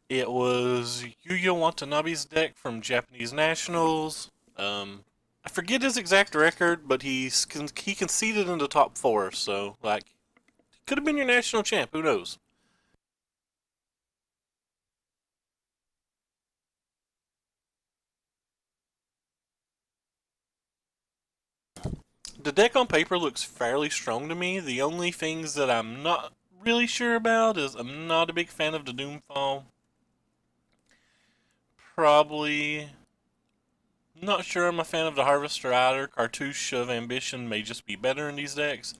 It was Yuya Watanabe's deck from Japanese Nationals. I forget his exact record, but he conceded in the top four, so like could have been your national champ. Who knows? The deck on paper looks fairly strong to me. The only things that I'm not really sure about is I'm not a big fan of the Doomfall. Probably not sure I'm a fan of the Harvester either. Cartouche of Ambition may just be better in these decks.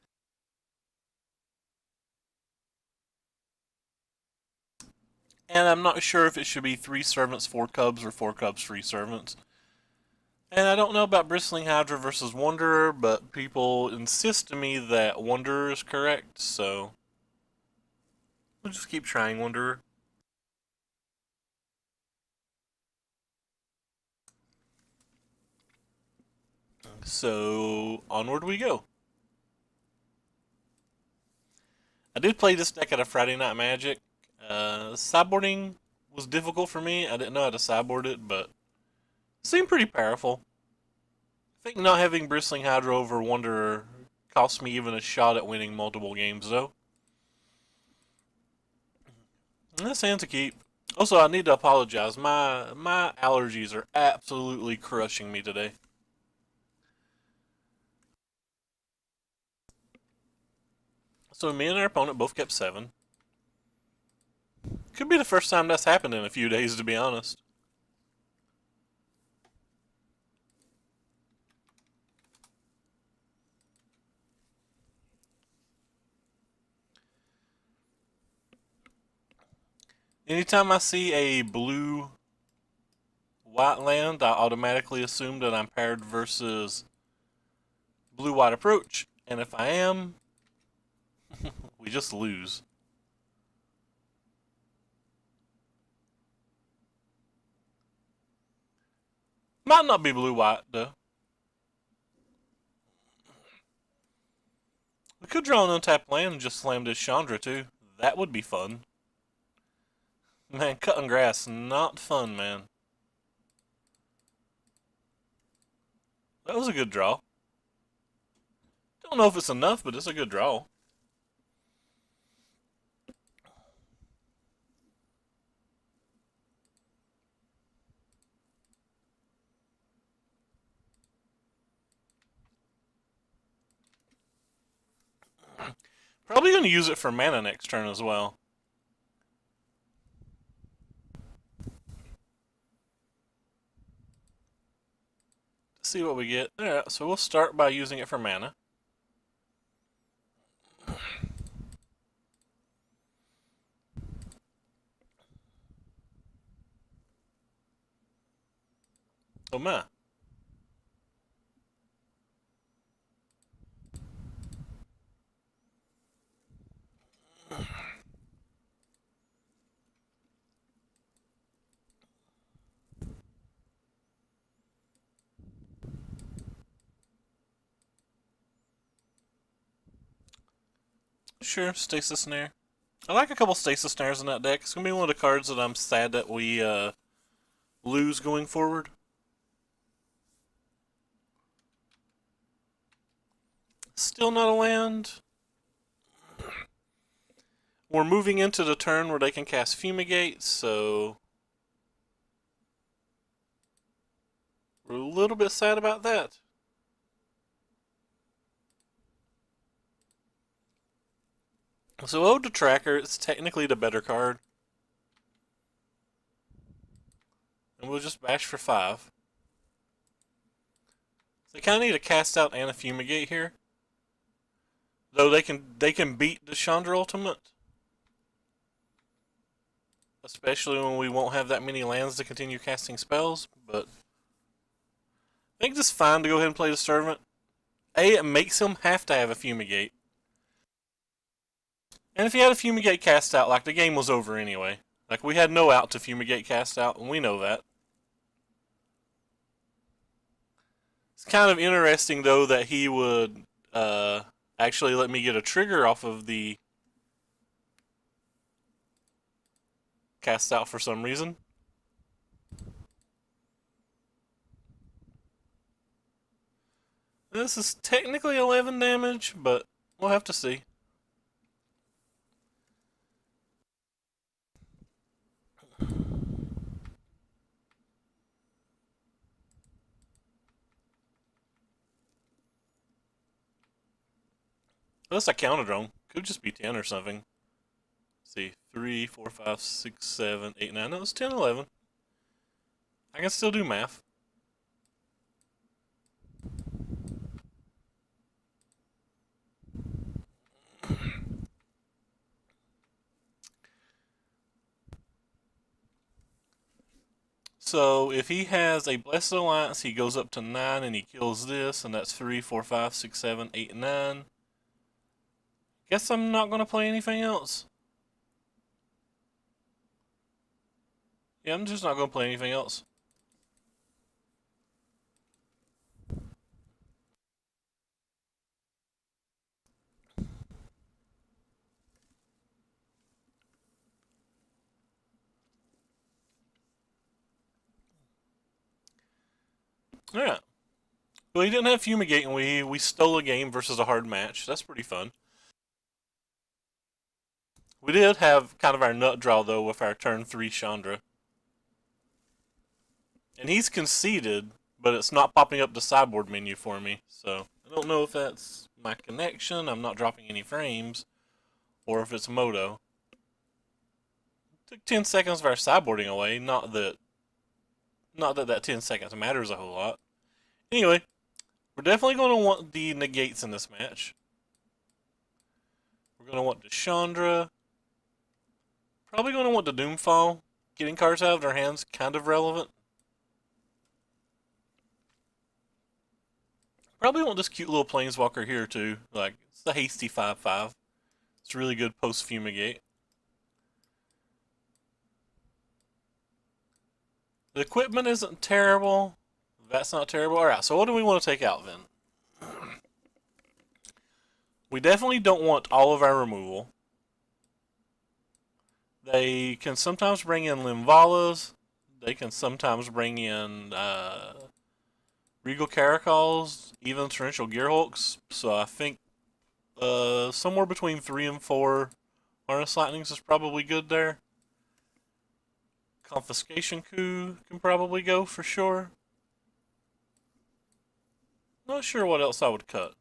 And I'm not sure if it should be 3 servants, 4 cubs, or 4 cubs, 3 servants. And I don't know about Bristling Hydra versus Wanderer, but people insist to me that Wanderer is correct, so we'll just keep trying Wanderer. So, onward we go. I did play this deck at a Friday Night Magic. Sideboarding was difficult for me. I didn't know how to sideboard it, but it seemed pretty powerful. I think not having Bristling Hydra over Wanderer cost me even a shot at winning multiple games, though. And that stands to keep. Also, I need to apologize. My allergies are absolutely crushing me today. So me and our opponent both kept 7. Could be the first time that's happened in a few days, to be honest. Anytime I see a blue white land, I automatically assume that I'm paired versus blue white approach. And if I am, we just lose. Might not be blue white though. We could draw an untapped land and just slam this Chandra too. That would be fun. Man, cutting grass, not fun, man. That was a good draw. Don't know if it's enough, but it's a good draw. Probably going to use it for mana next turn as well. See what we get. Alright, so we'll start by using it for mana. Oh my. Sure, Stasis Snare. I like a couple Stasis Snares in that deck. It's going to be one of the cards that I'm sad that we lose going forward. Still not a land. We're moving into the turn where they can cast Fumigate, so we're a little bit sad about that. So Ode to Tracker is technically the better card. And we'll just bash for 5. So they kind of need to cast out and a Fumigate here. Though they can beat the Chandra Ultimate. Especially when we won't have that many lands to continue casting spells, but I think it's fine to go ahead and play the Servant. A, it makes him have to have a Fumigate. And if he had a Fumigate cast out, like, the game was over anyway. Like, we had no out to Fumigate cast out, and we know that. It's kind of interesting, though, that he would actually let me get a trigger off of the cast out for some reason. This is technically 11 damage, but we'll have to see. Unless I counted wrong. Could just be 10 or something. Let's see, 3, 4, 5, 6, 7, 8, 9. No, it's 10, 11. I can still do math. So if he has a Blessed Alliance, he goes up to 9 and he kills this, and that's 3, 4, 5, 6, 7, 8, 9. Guess I'm not going to play anything else. Yeah, I'm just not going to play anything else. Alright. Well, he didn't have Fumigate, and we stole a game versus a hard match. That's pretty fun. We did have kind of our nut draw, though, with our turn 3 Chandra. And he's conceded, but it's not popping up the sideboard menu for me. So I don't know if that's my connection, I'm not dropping any frames, or if it's Moto. Took 10 seconds of our sideboarding away, not that that 10 seconds matters a whole lot. Anyway, we're definitely going to want the negates in this match. We're going to want the Chandra. Probably going to want the Doomfall. Getting cards out of their hands, kind of relevant. Probably want this cute little Planeswalker here too. Like, it's the hasty 5/5. It's really good post Fumigate. The equipment isn't terrible. That's not terrible. Alright, so what do we want to take out then? We definitely don't want all of our removal. They can sometimes bring in Limvalas. They can sometimes bring in Regal Caracals, even Torrential Gearhulks. So I think somewhere between 3 and 4 Harness Lightnings is probably good there. Confiscation Coup can probably go for sure. Not sure what else I would cut.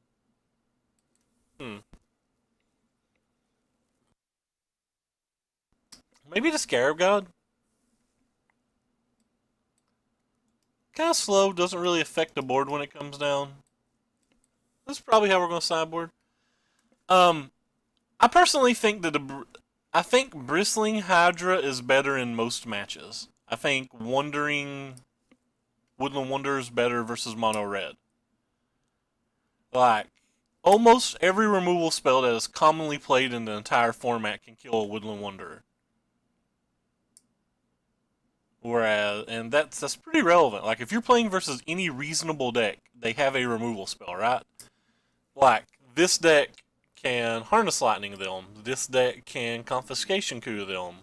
Maybe the Scarab God? Kind of slow, doesn't really affect the board when it comes down. That's probably how we're going to sideboard. I personally think that I think Bristling Hydra is better in most matches. I think Woodland Wanderer is better versus Mono Red. Like, almost every removal spell that is commonly played in the entire format can kill a Woodland Wanderer. Whereas, and that's pretty relevant. Like, if you're playing versus any reasonable deck, they have a removal spell, right? Like, this deck can Harness Lightning them. This deck can Confiscation Coup them.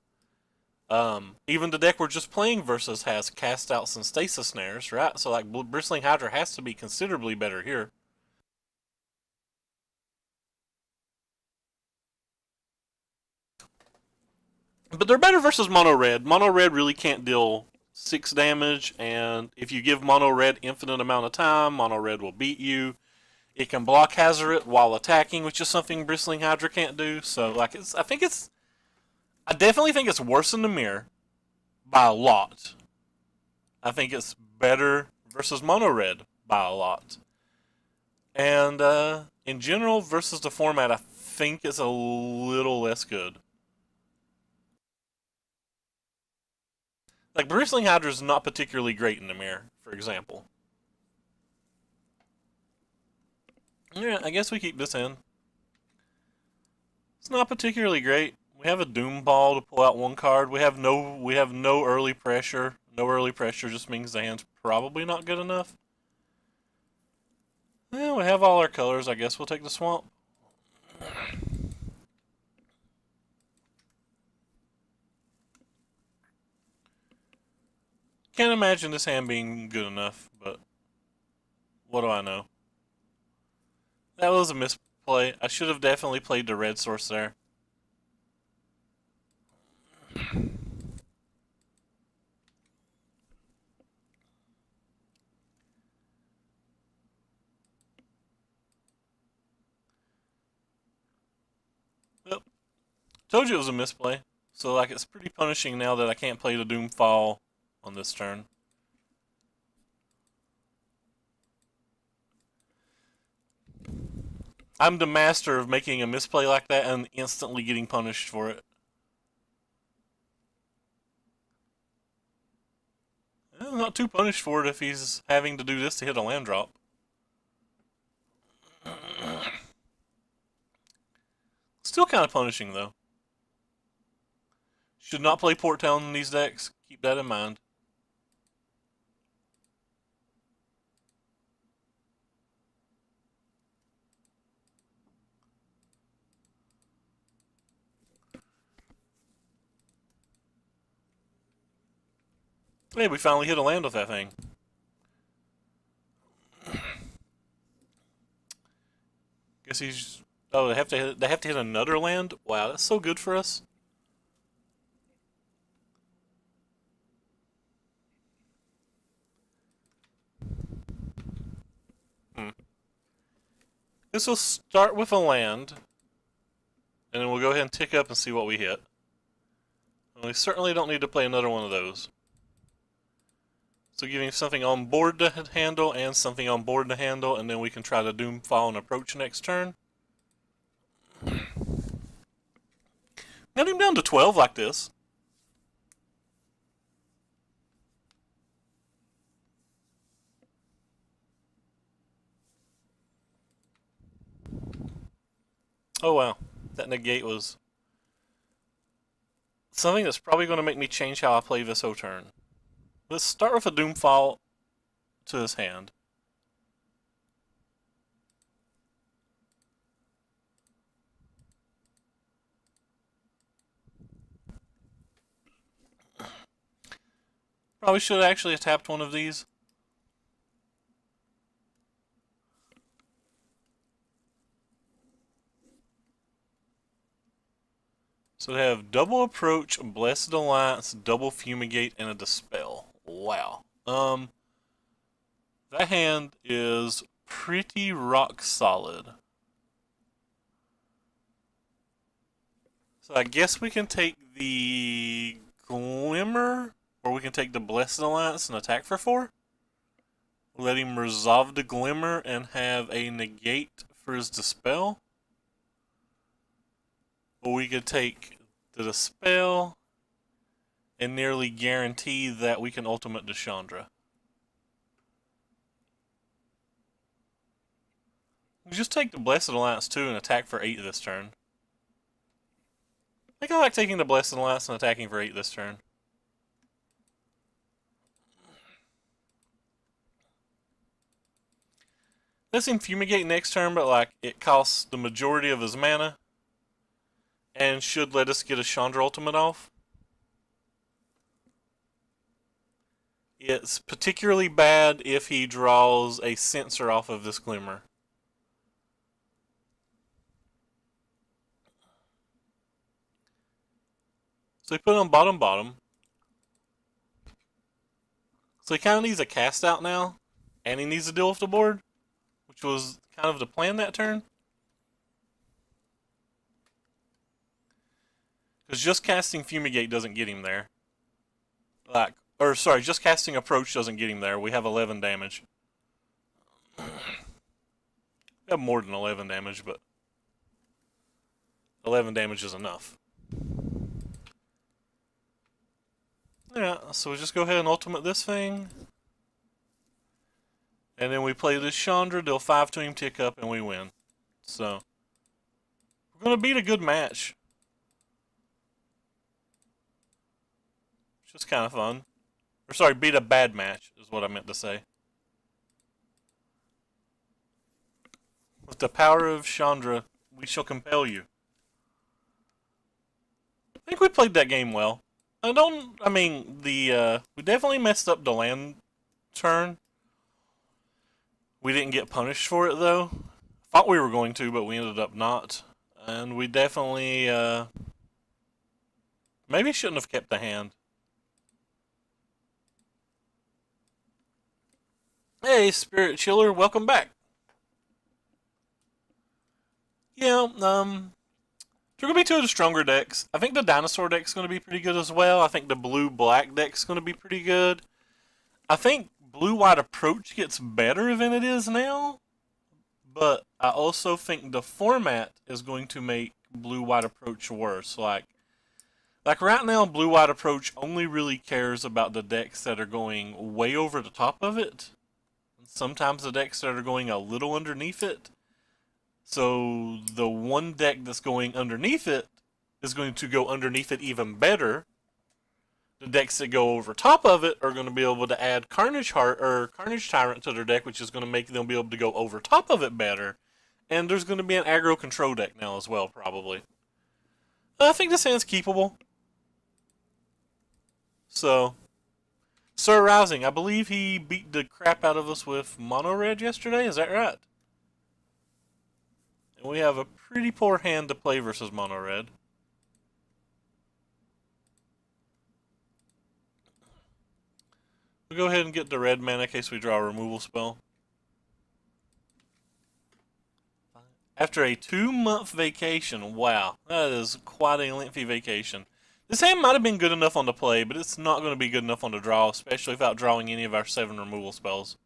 Even the deck we're just playing versus has Cast Outs and Stasis Snares, right? So, like, Bristling Hydra has to be considerably better here. But they're better versus Mono Red. Mono Red really can't deal 6 damage, and if you give Mono Red infinite amount of time, Mono Red will beat you. It can block Hazoret while attacking, which is something Bristling Hydra can't do. So, like, I definitely think it's worse than the Mirror by a lot. I think it's better versus Mono Red by a lot. And in general, versus the format, I think it's a little less good. Like, Bristling Hydra is not particularly great in the Mirror, for example. Yeah, I guess we keep this in. It's not particularly great. We have a Doom Ball to pull out one card. We have no early pressure. No early pressure just means the hand's probably not good enough. Yeah, we have all our colors. I guess we'll take the Swamp. Can't imagine this hand being good enough, but what do I know? That was a misplay. I should have definitely played the red source there. Yep. Told you it was a misplay. So like it's pretty punishing now that I can't play the Doomfall on this turn. I'm the master of making a misplay like that and instantly getting punished for it. I'm not too punished for it if he's having to do this to hit a land drop. Still kind of punishing though. Should not play Port Town in these decks. Keep that in mind. Hey, we finally hit a land with that thing. Guess he's. Oh, they have to hit another land. Wow, that's so good for us. Hmm. This will start with a land, and then we'll go ahead and tick up and see what we hit. And we certainly don't need to play another one of those. So giving something on board to handle and something on board to handle, and then we can try to Doomfall and approach next turn. Got him down to 12 like this. Oh wow, that negate was something that's probably going to make me change how I play this whole turn. Let's start with a Doomfall to his hand. Probably should have actually tapped one of these. So they have double approach, blessed alliance, double fumigate, and a dispel. Wow. That hand is pretty rock solid. So I guess we can take the Glimmer, or we can take the Blessed Alliance and attack for 4. Let him resolve the Glimmer and have a negate for his Dispel. Or we could take the Dispel and nearly guarantee that we can ultimate Deshandra. We just take the Blessed Alliance too and attack for 8 this turn. I think I like taking the Blessed Alliance and attacking for 8 this turn. Let's him Fumigate next turn, but like it costs the majority of his mana and should let us get a Chandra ultimate off. It's particularly bad if he draws a Censor off of this Glimmer. So he put it on bottom. So he kind of needs a cast out now, and he needs to deal with the board, which was kind of the plan that turn. Because just casting Fumigate doesn't get him there. Just casting Approach doesn't get him there. We have 11 damage. We have more than 11 damage, but 11 damage is enough. Yeah, so we just go ahead and ultimate this thing. And then we play this Chandra, deal 5 to him, tick up, and we win. So, we're going to beat a good match. It's just kind of fun. Or sorry, beat a bad match is what I meant to say. With the power of Chandra, we shall compel you. I think we played that game well. I mean, we definitely messed up the land turn. We didn't get punished for it, though. Thought we were going to, but we ended up not. And we definitely, maybe shouldn't have kept the hand. Hey, Spirit Chiller, welcome back. Yeah, they're going to be two of the stronger decks. I think the Dinosaur deck's going to be pretty good as well. I think the Blue-Black deck's going to be pretty good. I think Blue-White Approach gets better than it is now. But I also think the format is going to make Blue-White Approach worse. Like right now, Blue-White Approach only really cares about the decks that are going way over the top of it. Sometimes the decks that are going a little underneath it. So the one deck that's going underneath it is going to go underneath it even better. The decks that go over top of it are going to be able to add Carnage Heart or Carnage Tyrant to their deck, which is going to make them be able to go over top of it better. And there's going to be an aggro control deck now as well, probably. I think this hand's keepable. So, Sir Rising, I believe he beat the crap out of us with Mono Red yesterday, is that right? And we have a pretty poor hand to play versus Mono Red. We'll go ahead and get the red mana in case we draw a removal spell. After a 2-month vacation, wow, that is quite a lengthy vacation. This hand might have been good enough on the play, but it's not going to be good enough on the draw, especially without drawing any of our 7 removal spells.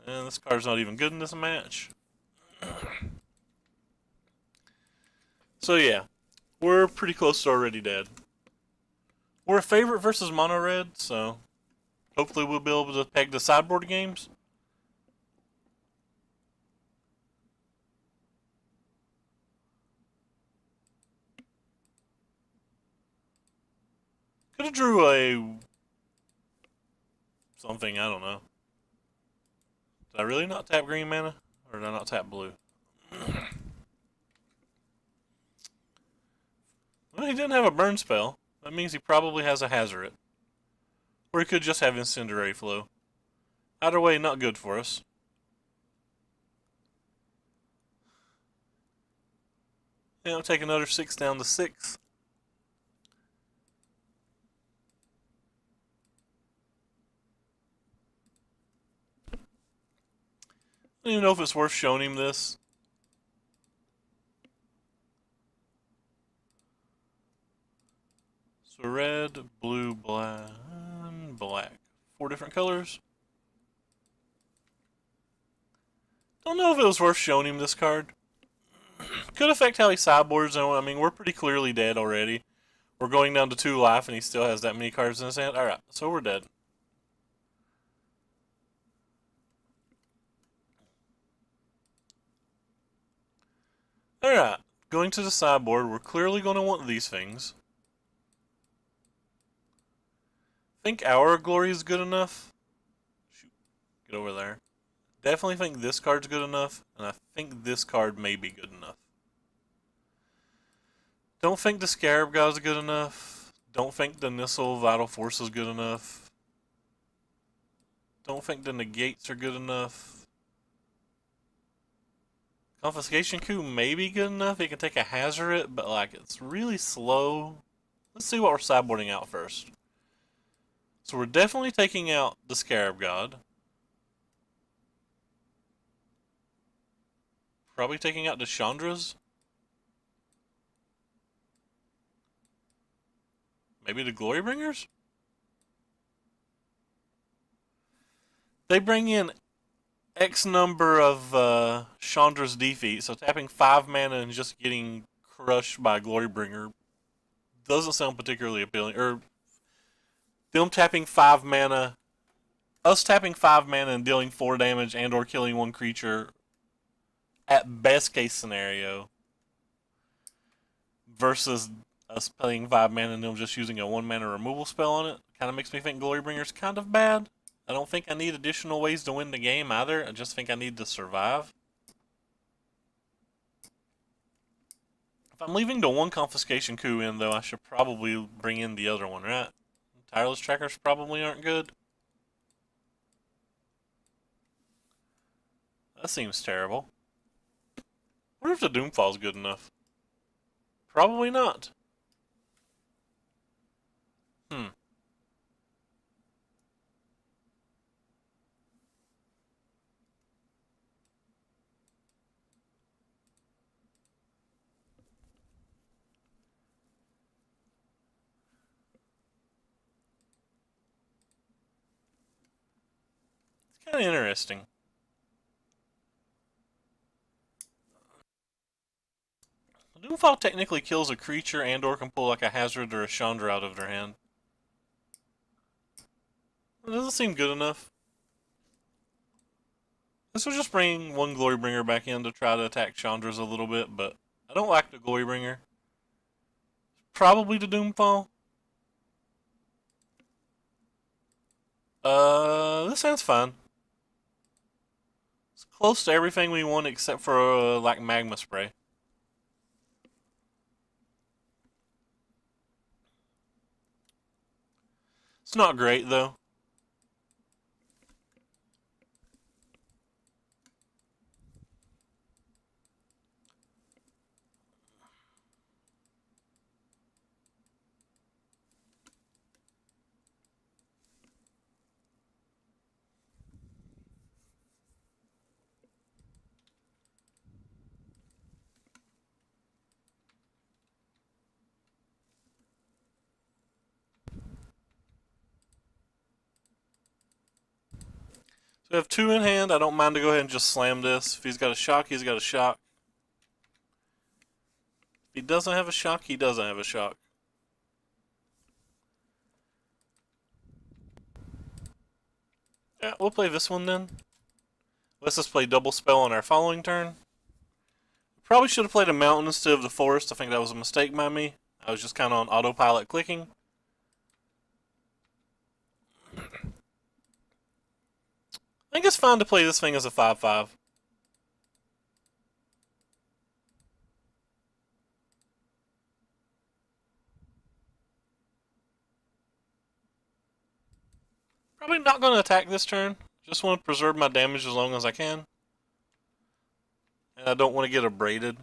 And this card's not even good in this match. So yeah, we're pretty close to already dead. We're a favorite versus Mono Red, so hopefully we'll be able to peg the sideboard games. Could have drew a something, I don't know. Did I really not tap green mana? Or did I not tap blue? Well, he didn't have a burn spell. That means he probably has a Hazard. Or he could just have Incendiary Flow. Either way, not good for us. Yeah, I'll take another 6 down to 6. I don't even know if it's worth showing him this. So red, blue, black, black. 4 different colors. Don't know if it was worth showing him this card. Could affect how he sideboards. I mean, we're pretty clearly dead already. We're going down to 2 life, and he still has that many cards in his hand. Alright, so we're dead. Alright, going to the sideboard, we're clearly going to want these things. Think Hour of Glory is good enough. Shoot, get over there. Definitely think this card's good enough, and I think this card may be good enough. Don't think the Scarab God's good enough. Don't think the Nissel Vital Force is good enough. Don't think the Negates are good enough. Confiscation Coup may be good enough. It can take a Hazard, but like it's really slow. Let's see what we're sideboarding out first. So we're definitely taking out the Scarab God. Probably taking out the Chandras. Maybe the Glorybringers? They bring in X number of Chandra's defeat, so tapping 5 mana and just getting crushed by Glorybringer doesn't sound particularly appealing. Or them tapping 5 mana, us tapping 5 mana and dealing 4 damage and or killing 1 creature at best case scenario versus us paying 5 mana and them just using a 1 mana removal spell on it kind of makes me think Glorybringer's kind of bad. I don't think I need additional ways to win the game either. I just think I need to survive. If I'm leaving the one confiscation coup in, though, I should probably bring in the other one, right? Tireless trackers probably aren't good. That seems terrible. I wonder if the Doomfall's good enough. Probably not. Hmm. It's kind of interesting. The Doomfall technically kills a creature and or can pull like a Hazard or a Chandra out of their hand. It doesn't seem good enough. This will just bring one Glorybringer back in to try to attack Chandras a little bit, but I don't like the Glorybringer. Probably the Doomfall. This sounds fun. It's close to everything we want except for like Magma Spray. It's not great though. So we have two in hand. I don't mind to go ahead and just slam this. If he's got a shock, he's got a shock. If he doesn't have a shock, he doesn't have a shock. Yeah, we'll play this one then. Let's just play double spell on our following turn. Probably should have played a mountain instead of the forest. I think that was a mistake by me. I was just kind of on autopilot clicking. I think it's fine to play this thing as a 5/5. Probably not going to attack this turn. Just want to preserve my damage as long as I can. And I don't want to get abraded.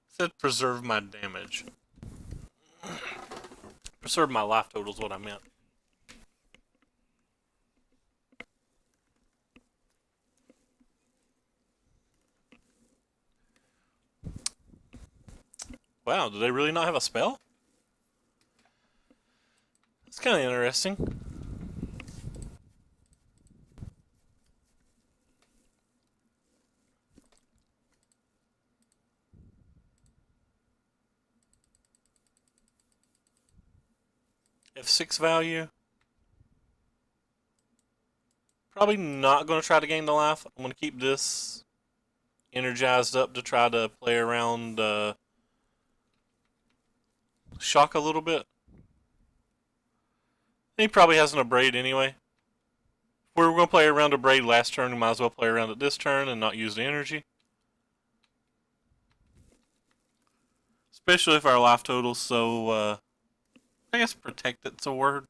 Said preserve my damage. Preserve my life total is what I meant. Wow, do they really not have a spell? It's kind of interesting. F6 value. Probably not going to try to gain the life. I'm going to keep this energized up to try to play around shock a little bit. He probably has an abrade anyway. If we were going to play around abrade last turn, we might as well play around it this turn and not use the energy. Especially if our life total's so, I guess protected's a word.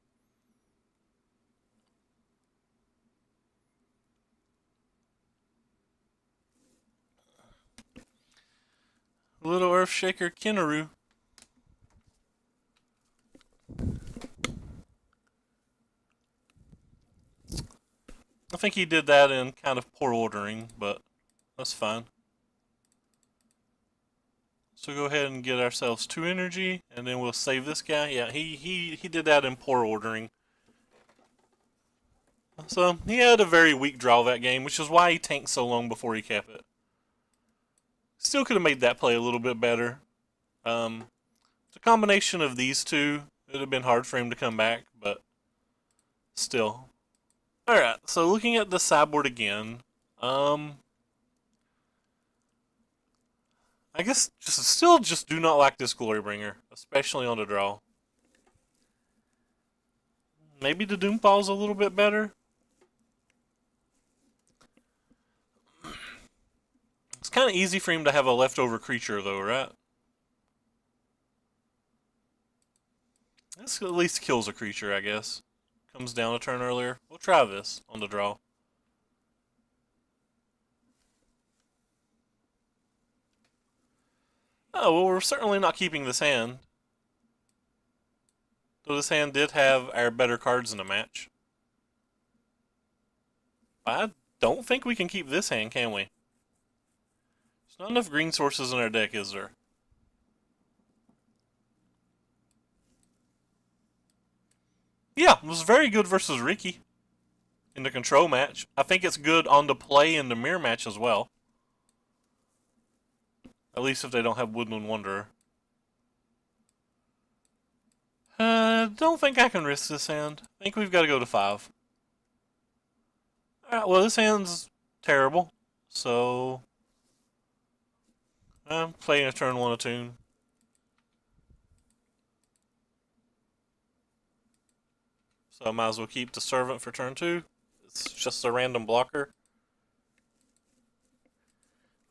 Little Earthshaker Kinnaru. I think he did that in kind of poor ordering, but that's fine. So go ahead and get ourselves 2 energy, and then we'll save this guy. Yeah, he did that in poor ordering. So he had a very weak draw that game, which is why he tanked so long before he kept it. Still could have made that play a little bit better. The combination of these two, it would have been hard for him to come back, but still. Alright, so looking at the sideboard again, I guess still just do not like this Glorybringer, especially on the draw. Maybe the Doompaw's a little bit better. It's kind of easy for him to have a leftover creature, though, right? This at least kills a creature, I guess. Comes down a turn earlier. We'll try this on the draw. Oh, well, we're certainly not keeping this hand. Though this hand did have our better cards in the match. I don't think we can keep this hand, can we? There's not enough green sources in our deck, is there? Yeah, it was very good versus Ricky in the control match. I think it's good on the play in the mirror match as well. At least if they don't have Woodland Wanderer. Don't think I can risk this hand. I think we've got to go to 5. Alright, well, this hand's terrible. So, I'm playing a turn 1 Attune. So I might as well keep the Servant for turn 2. It's just a random blocker.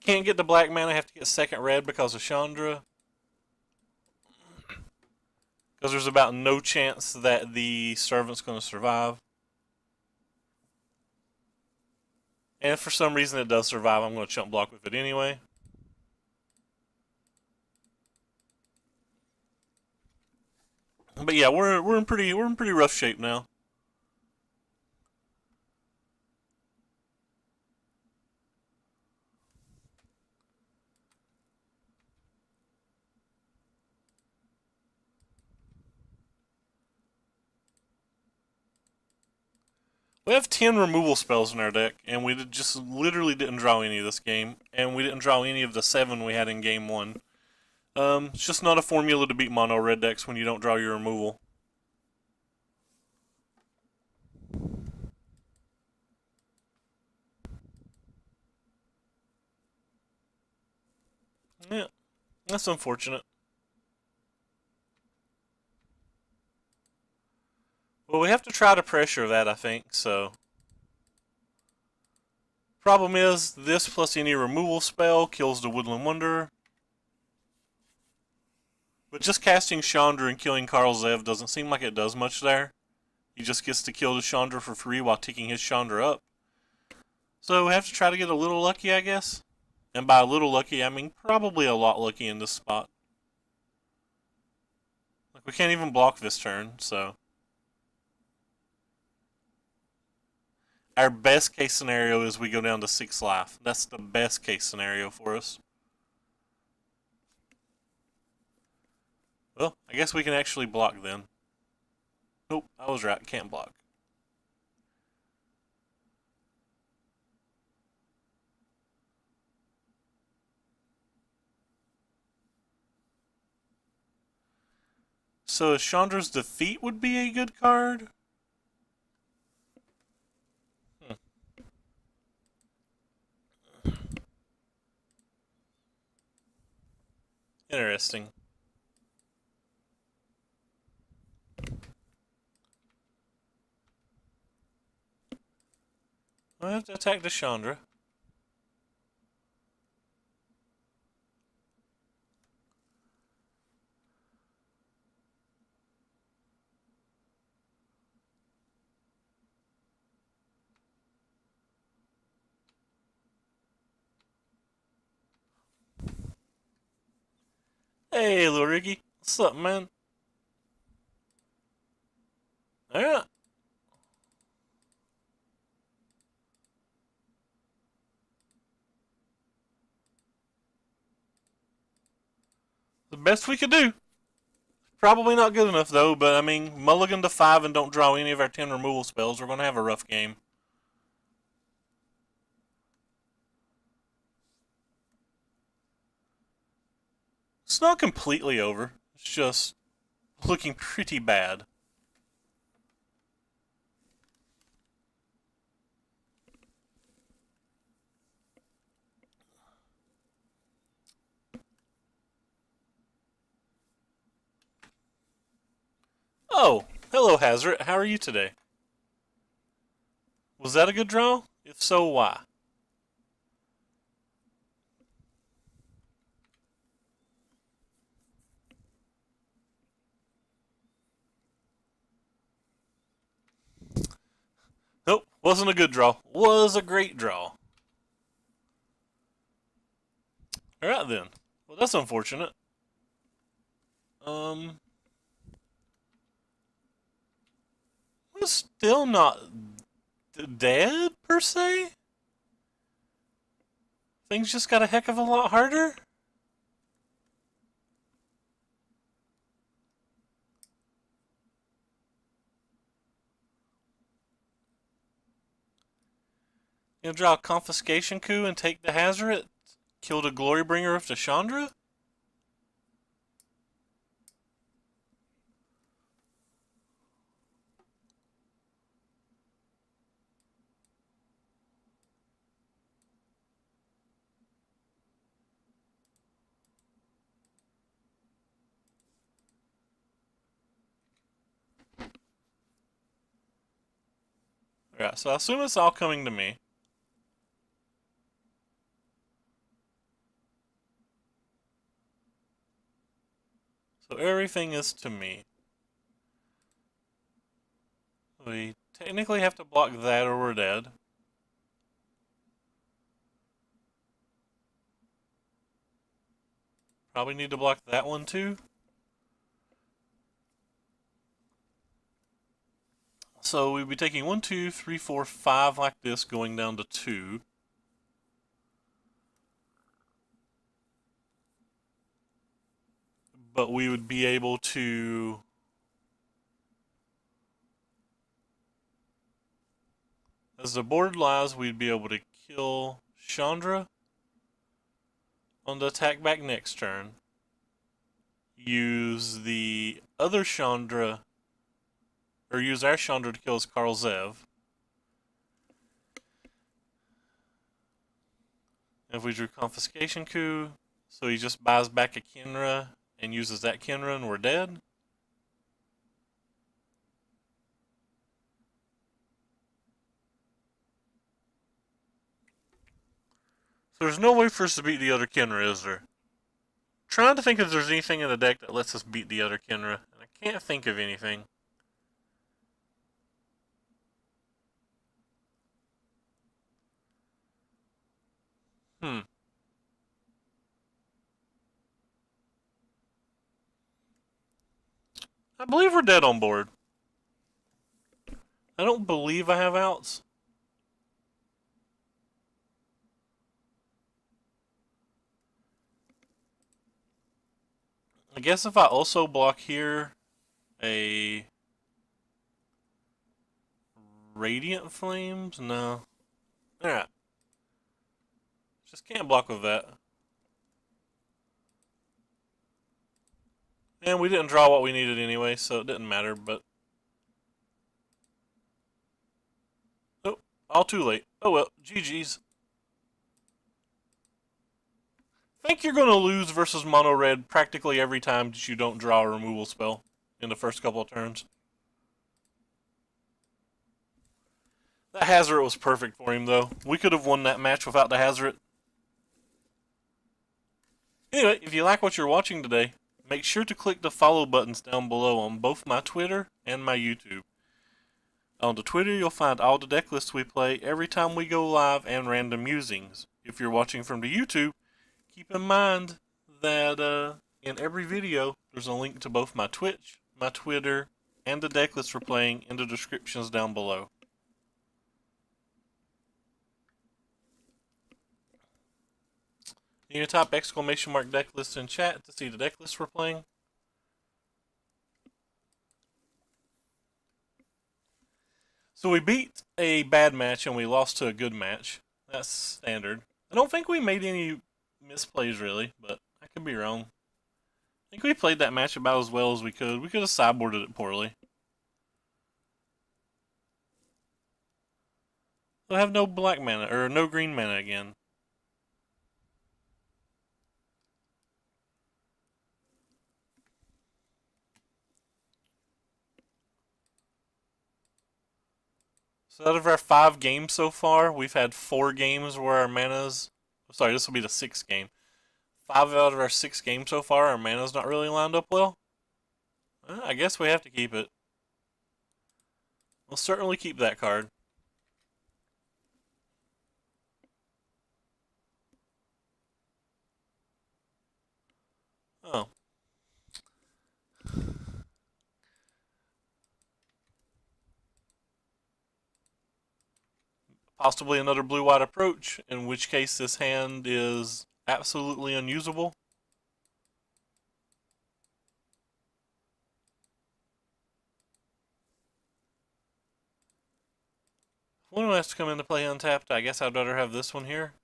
Can't get the black mana, I have to get second red because of Chandra. Because there's about no chance that the Servant's going to survive. And if for some reason it does survive, I'm going to chump block with it anyway. But yeah, we're in pretty rough shape now. We have 10 removal spells in our deck, and we just literally didn't draw any of this game, and we didn't draw any of the 7 we had in game 1. It's just not a formula to beat mono red decks when you don't draw your removal. Yeah, that's unfortunate. Well, we have to try to pressure that, I think, so. Problem is, this plus any removal spell kills the Woodland Wanderer. But just casting Chandra and killing Karl Zev doesn't seem like it does much there. He just gets to kill the Chandra for free while ticking his Chandra up. So we have to try to get a little lucky, I guess. And by a little lucky, I mean probably a lot lucky in this spot. Like, we can't even block this turn, so. Our best case scenario is we go down to 6 life. That's the best case scenario for us. Well, I guess we can actually block then. Nope, I was right. Can't block. So Chandra's Defeat would be a good card? Interesting. I have to attack the Chandra. Hey, little Ricky. What's up, man? Alright. The best we could do. Probably not good enough, though, but I mean, mulligan to 5 and don't draw any of our 10 removal spells. We're going to have a rough game. It's not completely over. It's just looking pretty bad. Oh, Hello, Hazret. How are you today? Was that a good draw? If so, why? Nope, wasn't a good draw. Was a great draw. Alright then. Well, that's unfortunate. Um, we're still not dead, per se? Things just got a heck of a lot harder? You know, draw a confiscation coup and take the Hazret? Kill the Glorybringer of Deshandra? Yeah, so I assume it's all coming to me. So everything is to me. We technically have to block that or we're dead. Probably need to block that one too. So we'd be taking 1, 2, 3, 4, 5 like this, going down to 2. But we would be able to... As the board lies, we'd be able to kill Chandra on the attack back next turn. Use the other Chandra, or use our Chandra to kill his Karl Zev. If we drew Confiscation Coup, so he just buys back a Kinra and uses that Kinra and we're dead. So there's no way for us to beat the other Kinra, is there? Trying to think if there's anything in the deck that lets us beat the other Kinra, and I can't think of anything. Hmm. I believe we're dead on board. I don't believe I have outs. I guess if I also block here a Radiant Flames, no. Alright. Just can't block with that. And we didn't draw what we needed anyway, so it didn't matter, but... Oh, all too late. Oh well, GG's. Think you're going to lose versus mono red practically every time that you don't draw a removal spell in the first couple of turns. That Hazret was perfect for him, though. We could have won that match without the Hazret. Anyway, if you like what you're watching today, make sure to click the follow buttons down below on both my Twitter and my YouTube. On the Twitter, you'll find all the deck lists we play every time we go live and random musings. If you're watching from the YouTube, keep in mind that in every video, there's a link to both my Twitch, my Twitter, and the deck list we're playing in the descriptions down below. You can type exclamation mark deck list in chat to see the deck list we're playing. So we beat a bad match and we lost to a good match. That's standard. I don't think we made any misplays really, but I could be wrong. I think we played that match about as well as we could. We could have sideboarded it poorly. We'll have no black mana, or no green mana again. So out of our 5 games so far, we've had 4 games where our mana's. Sorry, this will be the 6th game. 5 out of our 6 games so far, our mana's not really lined up well. I guess we have to keep it. We'll certainly keep that card. Oh. Possibly another blue-white approach, in which case this hand is absolutely unusable. One has to come into play untapped. I guess I'd better have this one here.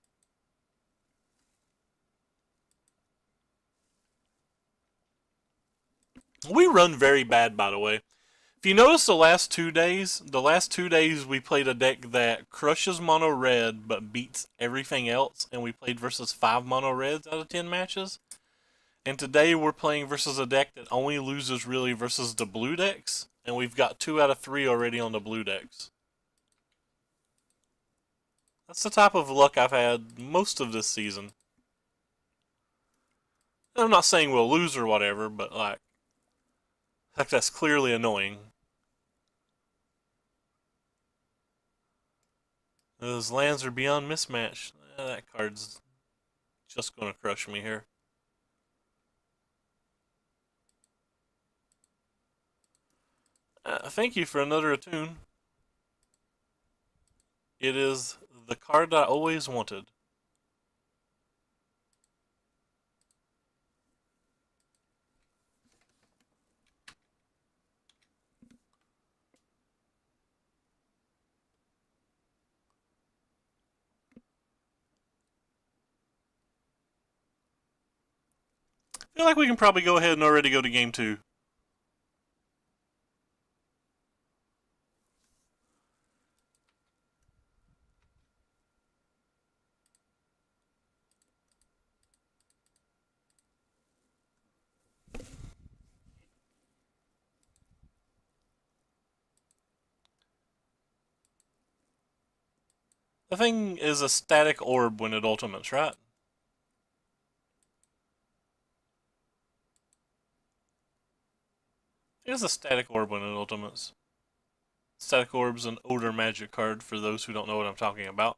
We run very bad, by the way. If you notice the last 2 days we played a deck that crushes mono red but beats everything else, and we played versus 5 mono reds out of 10 matches. And today we're playing versus a deck that only loses really versus the blue decks, and we've got 2 out of 3 already on the blue decks. That's the type of luck I've had most of this season. And I'm not saying we'll lose or whatever, but like that's clearly annoying. Those lands are beyond mismatch. That card's just going to crush me here. Thank you for another attune. It is the card I always wanted. I feel like we can probably go ahead and already go to game 2. The thing is a static orb when it ultimates, right? It is a static orb when it ultimates. Static orb's an older magic card for those who don't know what I'm talking about.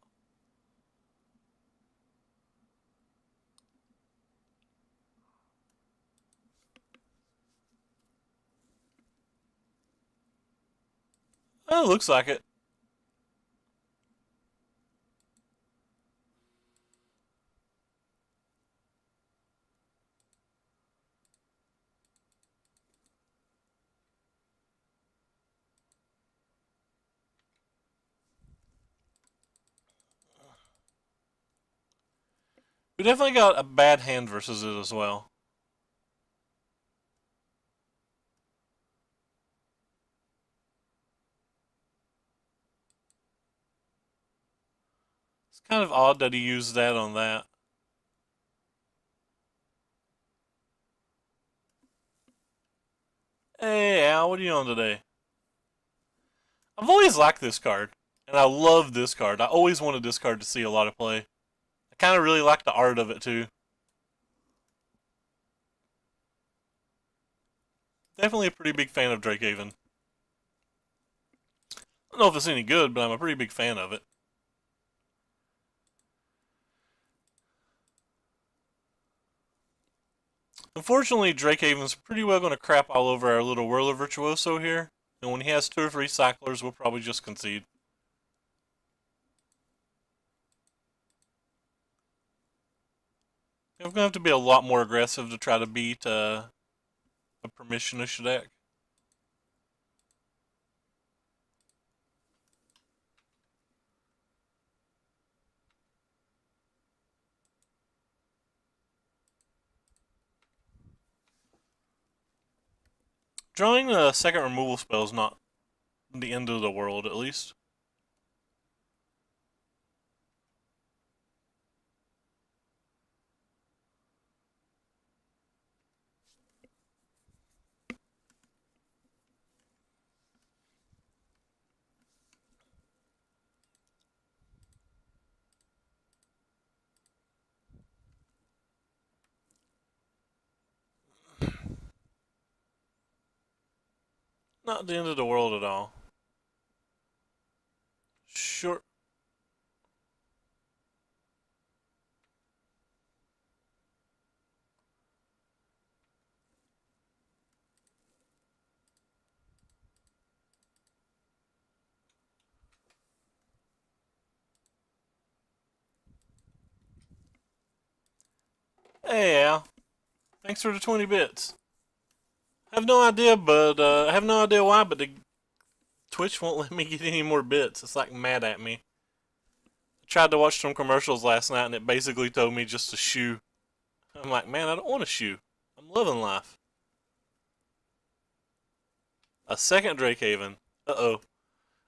Oh, looks like it. We definitely got a bad hand versus it as well. It's kind of odd that he used that on that. Hey, Al, what are you on today? I've always liked this card, and I love this card. I always wanted this card to see a lot of play. I kind of really like the art of it, too. Definitely a pretty big fan of Drakehaven. I don't know if it's any good, but I'm a pretty big fan of it. Unfortunately, Drakehaven's pretty well going to crap all over our little Whirler Virtuoso here, and when he has 2 or 3 cyclers, we'll probably just concede. We're going to have to be a lot more aggressive to try to beat a permissionish deck. Drawing a second removal spell is not the end of the world, at least. Not the end of the world at all. Sure. Hey, Al. Thanks for the 20 bits. I have no idea, but I have no idea why, but the Twitch won't let me get any more bits. It's like mad at me. I tried to watch some commercials last night, and it basically told me just to shoo. I'm like, man, I don't want to shoo. I'm living life. A second Drake Haven. Uh-oh.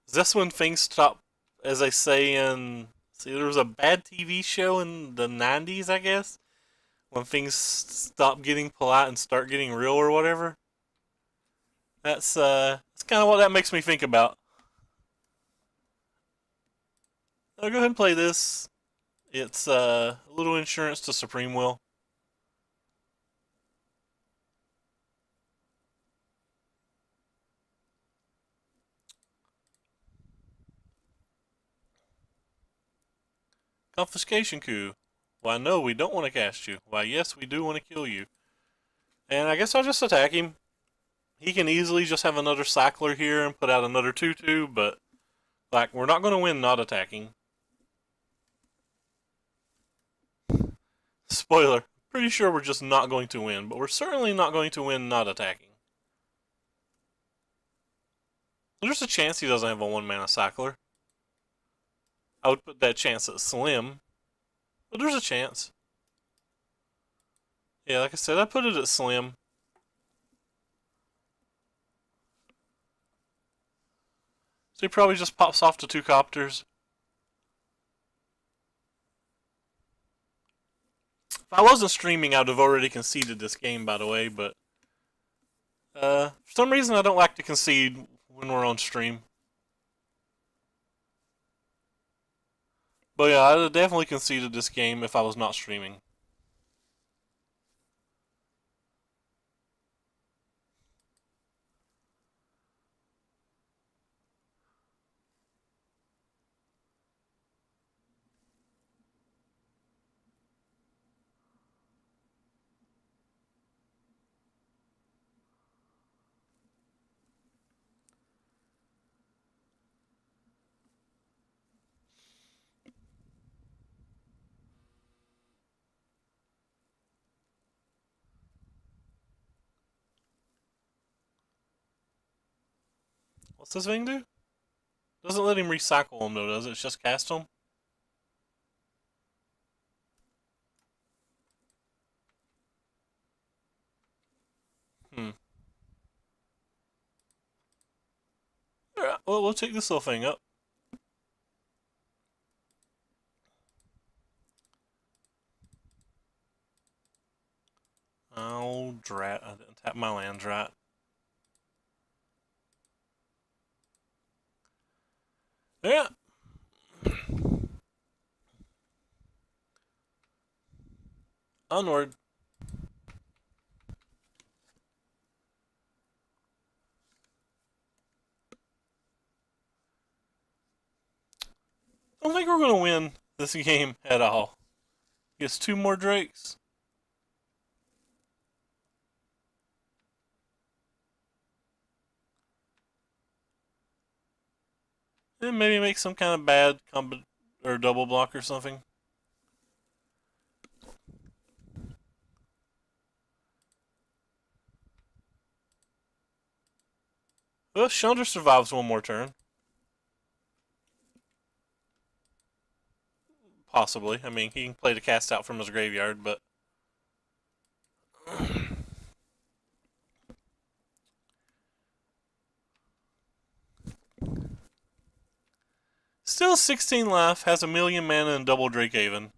Is this when things stop, as they say in... See, there was a bad TV show in the 90s, I guess, when things stop getting polite and start getting real or whatever. That's kind of what that makes me think about. I'll go ahead and play this. It's a little insurance to Supreme Will. Confiscation coup. Why no, we don't want to cast you. Why yes, we do want to kill you. And I guess I'll just attack him. He can easily just have another cycler here and put out another 2/2, but like we're not going to win not attacking. Spoiler. Pretty sure we're just not going to win, but we're certainly not going to win not attacking. There's a chance he doesn't have a 1-mana cycler. I would put that chance at slim, but there's a chance. Yeah, like I said, I put it at slim. So he probably just pops off to 2 copters. If I wasn't streaming, I'd have already conceded this game, by the way, but for some reason I don't like to concede when we're on stream. But yeah, I'd have definitely conceded this game if I was not streaming. What's this thing do? Doesn't let him recycle them though, does it? It's just cast them? Hmm. Alright, well, we'll take this little thing up. Oh, drat. I didn't tap my lands right. Yeah. Onward. I don't think we're going to win this game at all. Gets 2 more Drakes. And maybe make some kind of bad combo or double block or something. Well, Chandra survives 1 more turn. Possibly. I mean, he can play the cast out from his graveyard, but... Still 16 left, has 1,000,000 mana and double Drake Haven.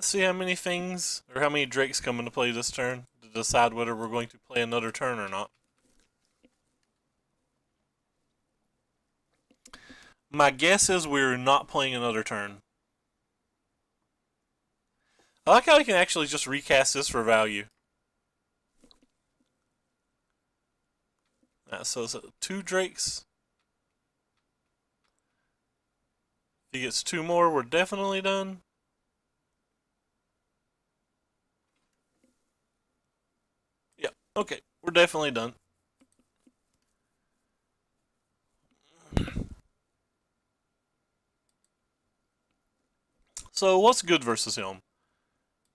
Let's see how many things, or how many drakes come into play this turn to decide whether we're going to play another turn or not. My guess is we're not playing another turn. I like how I can actually just recast this for value. So it's 2 drakes. If he gets 2 more, we're definitely done. Yeah, okay, we're definitely done. So what's good versus him?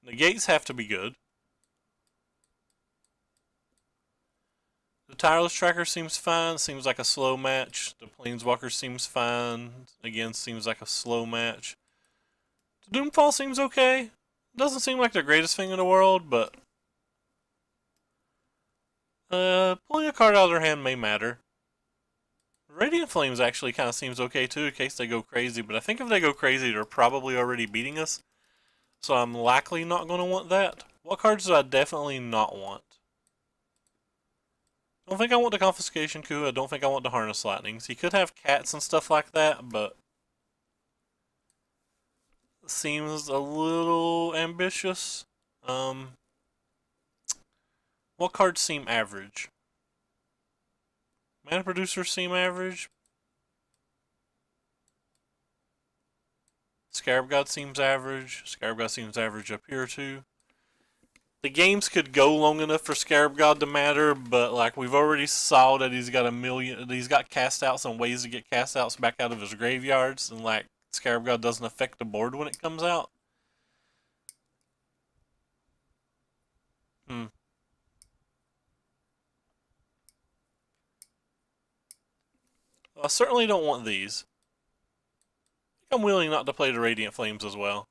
Negates have to be good. The Tireless Tracker seems fine. Seems like a slow match. The Planeswalker seems fine. Again, seems like a slow match. The Doomfall seems okay. Doesn't seem like the greatest thing in the world, but pulling a card out of their hand may matter. Radiant Flames actually kind of seems okay too, in case they go crazy, but I think if they go crazy, they're probably already beating us. So I'm likely not going to want that. What cards do I definitely not want? I don't think I want the Confiscation Coup. I don't think I want the Harness Lightnings. He could have cats and stuff like that, but seems a little ambitious. What cards seem average? Mana Producers seem average. Scarab God seems average. Scarab God seems average up here too. The games could go long enough for Scarab God to matter, but like we've already saw that he's got cast outs and ways to get cast outs back out of his graveyards, and like Scarab God doesn't affect the board when it comes out. I certainly don't want these. I'm willing not to play the Radiant Flames as well.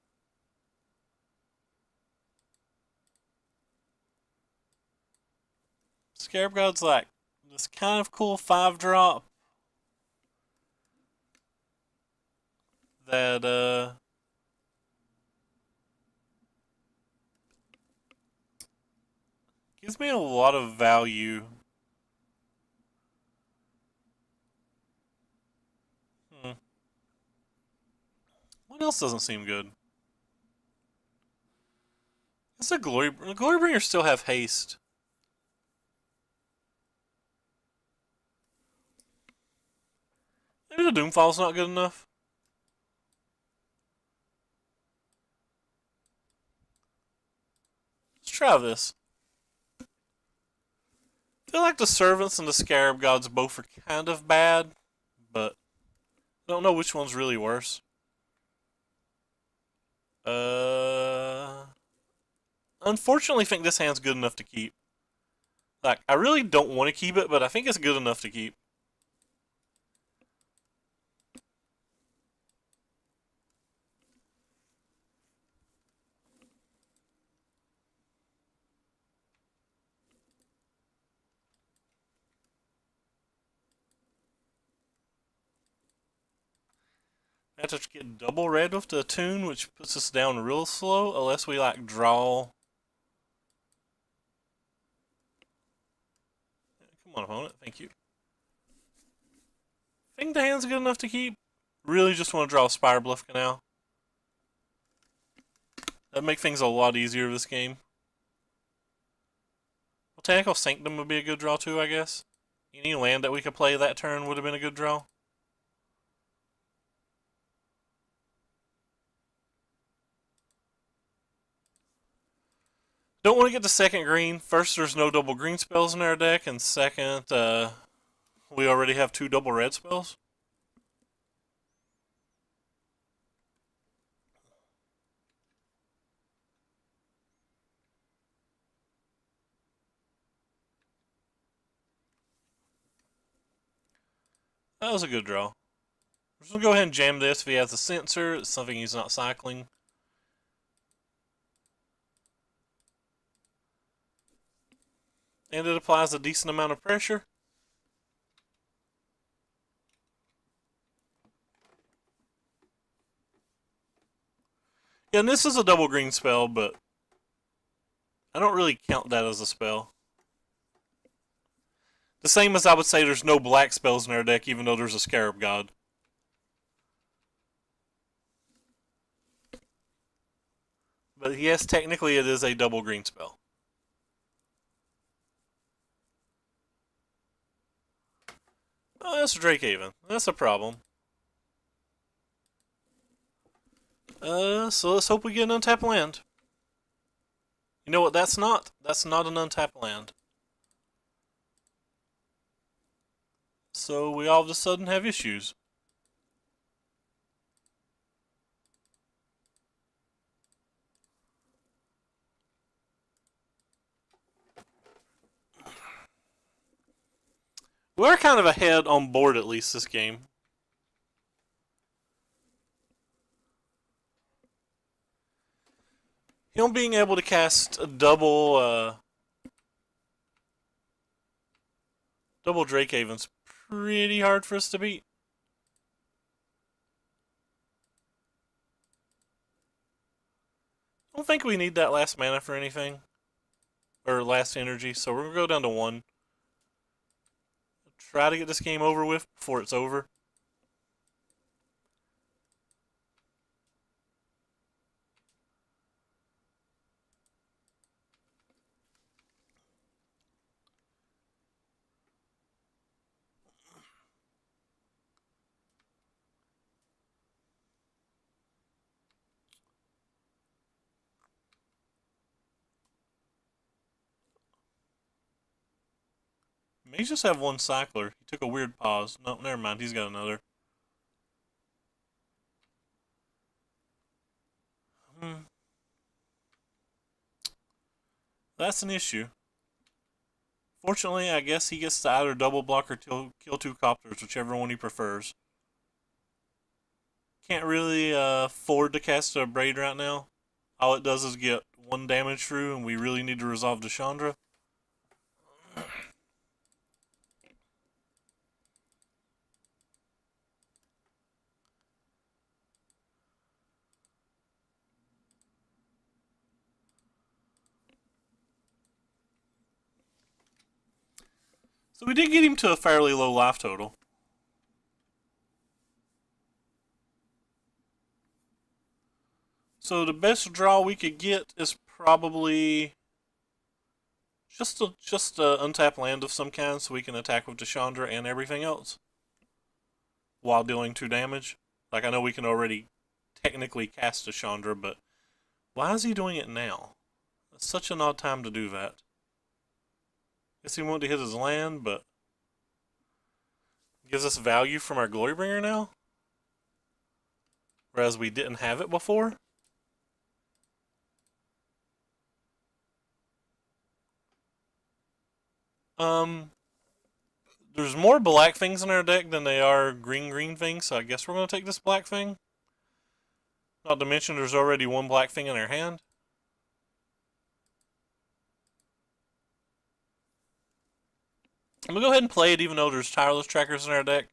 Scarab God's like this kind of cool 5-drop that gives me a lot of value. What else doesn't seem good? It's a Glorybringer still have haste. Maybe the Doomfall's not good enough. Let's try this. I feel like the Servants and the Scarab Gods both are kind of bad, but I don't know which one's really worse. Unfortunately, think this hand's good enough to keep. Like, I really don't want to keep it, but I think it's good enough to keep. I have to get double red with the Attune, which puts us down real slow, unless we, like, draw. Come on, opponent. Thank you. Think the hand's good enough to keep. Really just want to draw a Spire Bluff Canal. That'd make things a lot easier this game. Botanical Sanctum would be a good draw too, I guess. Any land that we could play that turn would have been a good draw. Don't want to get the second green. First, there's no double green spells in our deck, and second, we already have 2 double red spells. That was a good draw. We're just going to go ahead and jam this. If he has a Sensor, it's something he's not cycling. And it applies a decent amount of pressure. Yeah, and this is a double green spell, but I don't really count that as a spell. The same as I would say there's no black spells in our deck, even though there's a Scarab God. But yes, technically it is a double green spell. Oh, that's Drakehaven. That's a problem. So let's hope we get an untapped land. You know what that's not? That's not an untapped land. So we all of a sudden have issues. We're kind of ahead on board at least this game. Him being able to cast a double Drakehaven's pretty hard for us to beat. I don't think we need that last mana for anything. Or last energy, so we're going to go down to 1. Try to get this game over with before it's over. May just have one cycler. He took a weird pause. No, never mind. He's got another. That's an issue. Fortunately, I guess he gets to either double block or kill 2 copters, whichever one he prefers. Can't really afford to cast a Braid right now. All it does is get 1 damage through, and we really need to resolve Deshandra. So we did get him to a fairly low life total. So the best draw we could get is probably just a untapped land of some kind, so we can attack with Deshandra and everything else while dealing 2 damage. Like, I know we can already technically cast Deshandra, but why is he doing it now? It's such an odd time to do that. Guess he wanted to hit his land, but gives us value from our Glorybringer now, whereas we didn't have it before. There's more black things in our deck than they are green things, so I guess we're going to take this black thing. Not to mention there's already 1 black thing in our hand. I'm going to go ahead and play it even though there's Tireless Trackers in our deck,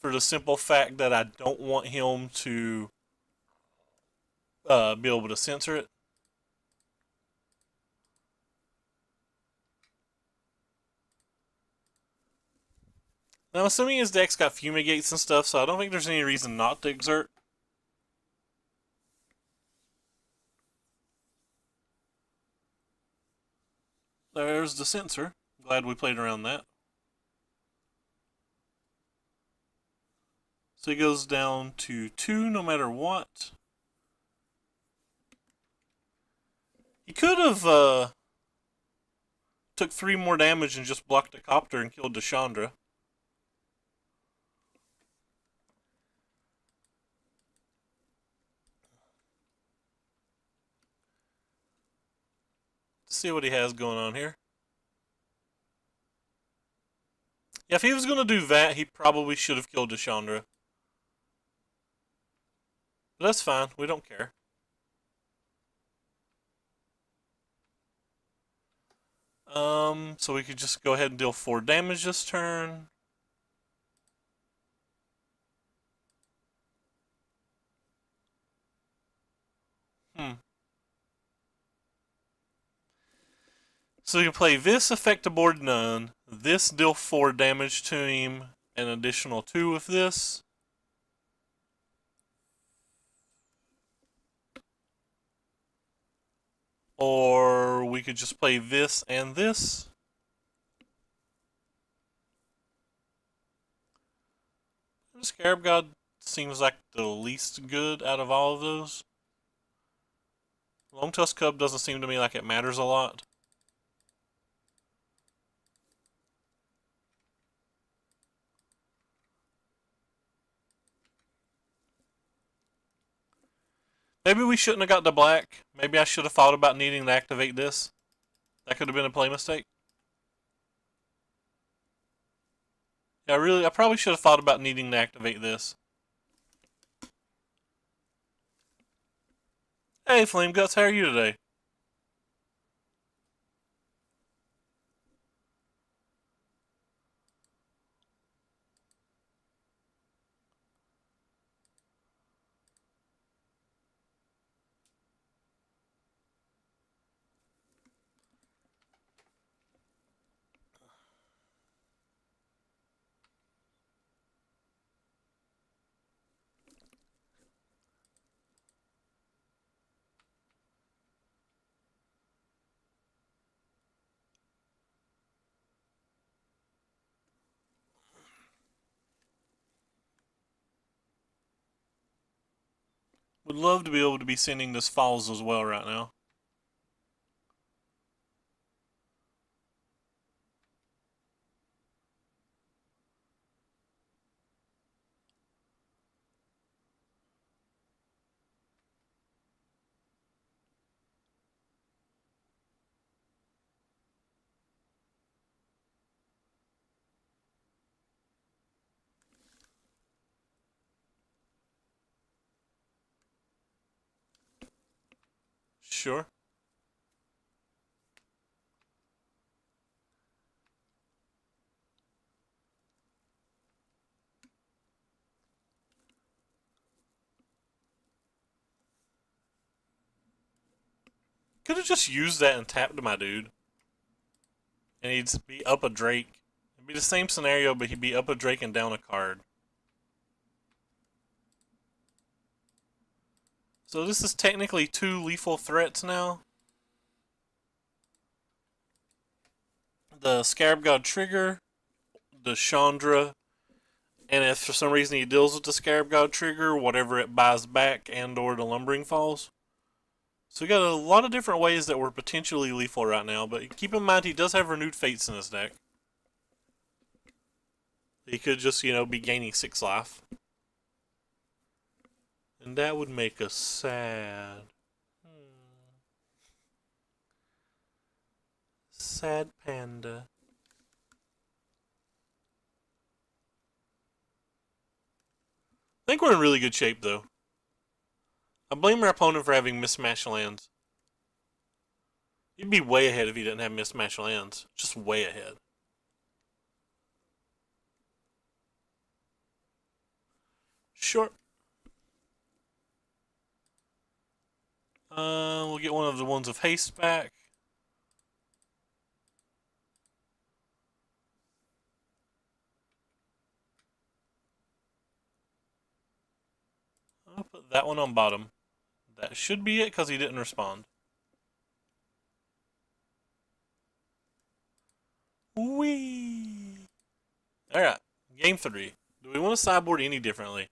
for the simple fact that I don't want him to be able to censor it. Now, assuming his deck's got Fumigates and stuff, so I don't think there's any reason not to exert. There's the censor. Glad we played around that. So he goes down to 2 no matter what. He could have took 3 more damage and just blocked the Copter and killed Deshandra. Let's see what he has going on here. Yeah, if he was going to do that, he probably should have killed Deshandra. But that's fine. We don't care. So we could just go ahead and deal 4 damage this turn. So you can play this, affect the board none. This, deal 4 damage to him. An additional 2 with this. Or we could just play this and this. The Scarab God seems like the least good out of all of those. Long Tusk Cub doesn't seem to me like it matters a lot. Maybe we shouldn't have got the black. Maybe I should have thought about needing to activate this. That could have been a play mistake. Yeah, I probably should have thought about needing to activate this. Hey, Flame Guts, how are you today? Would love to be able to be sending this Falls as well right now. Sure. Could have just used that and tapped my dude. And he'd be up a Drake. It'd be the same scenario, but he'd be up a Drake and down a card. So this is technically 2 lethal threats now. The Scarab God trigger, the Chandra, and if for some reason he deals with the Scarab God trigger, whatever it buys back and or the Lumbering Falls. So we got a lot of different ways that we're potentially lethal right now, but keep in mind he does have Renewed Fates in his deck. He could just, be gaining 6 life. And that would make us sad. Sad panda. I think we're in really good shape, though. I blame our opponent for having mismatched lands. He'd be way ahead if he didn't have mismatched lands. Just way ahead. Sure. We'll get one of the ones of haste back. I'll put that one on bottom. That should be it because he didn't respond. Whee! Alright, game 3. Do we want to sideboard any differently?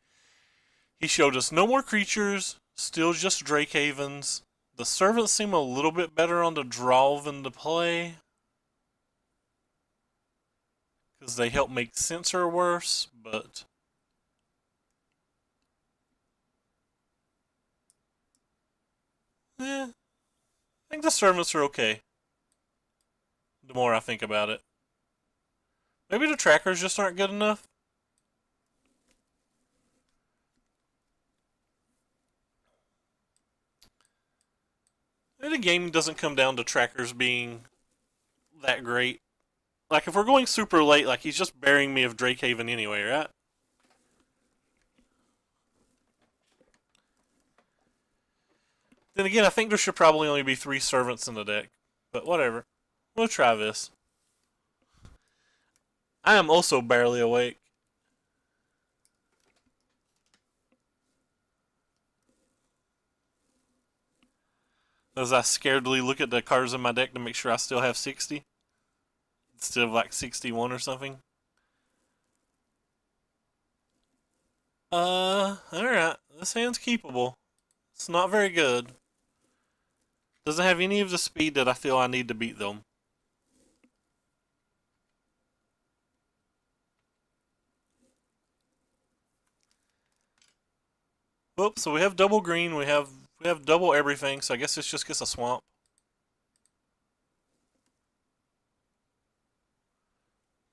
He showed us no more creatures, still just Drake Havens. The servants seem a little bit better on the draw than the play. Because they help make Censor worse, but... I think the servants are okay. The more I think about it. Maybe the trackers just aren't good enough. Maybe the game doesn't come down to trackers being that great. Like, if we're going super late, like, he's just burying me of Drakehaven anyway, right? Then again, I think there should probably only be 3 servants in the deck. But whatever. We'll try this. I am also barely awake. As I scaredly look at the cards in my deck to make sure I still have 60 instead of like 61 or something. Alright. This hand's keepable. It's not very good. Doesn't have any of the speed that I feel I need to beat them. Whoops, so we have double green, we have double everything, so I guess this just gets a swamp.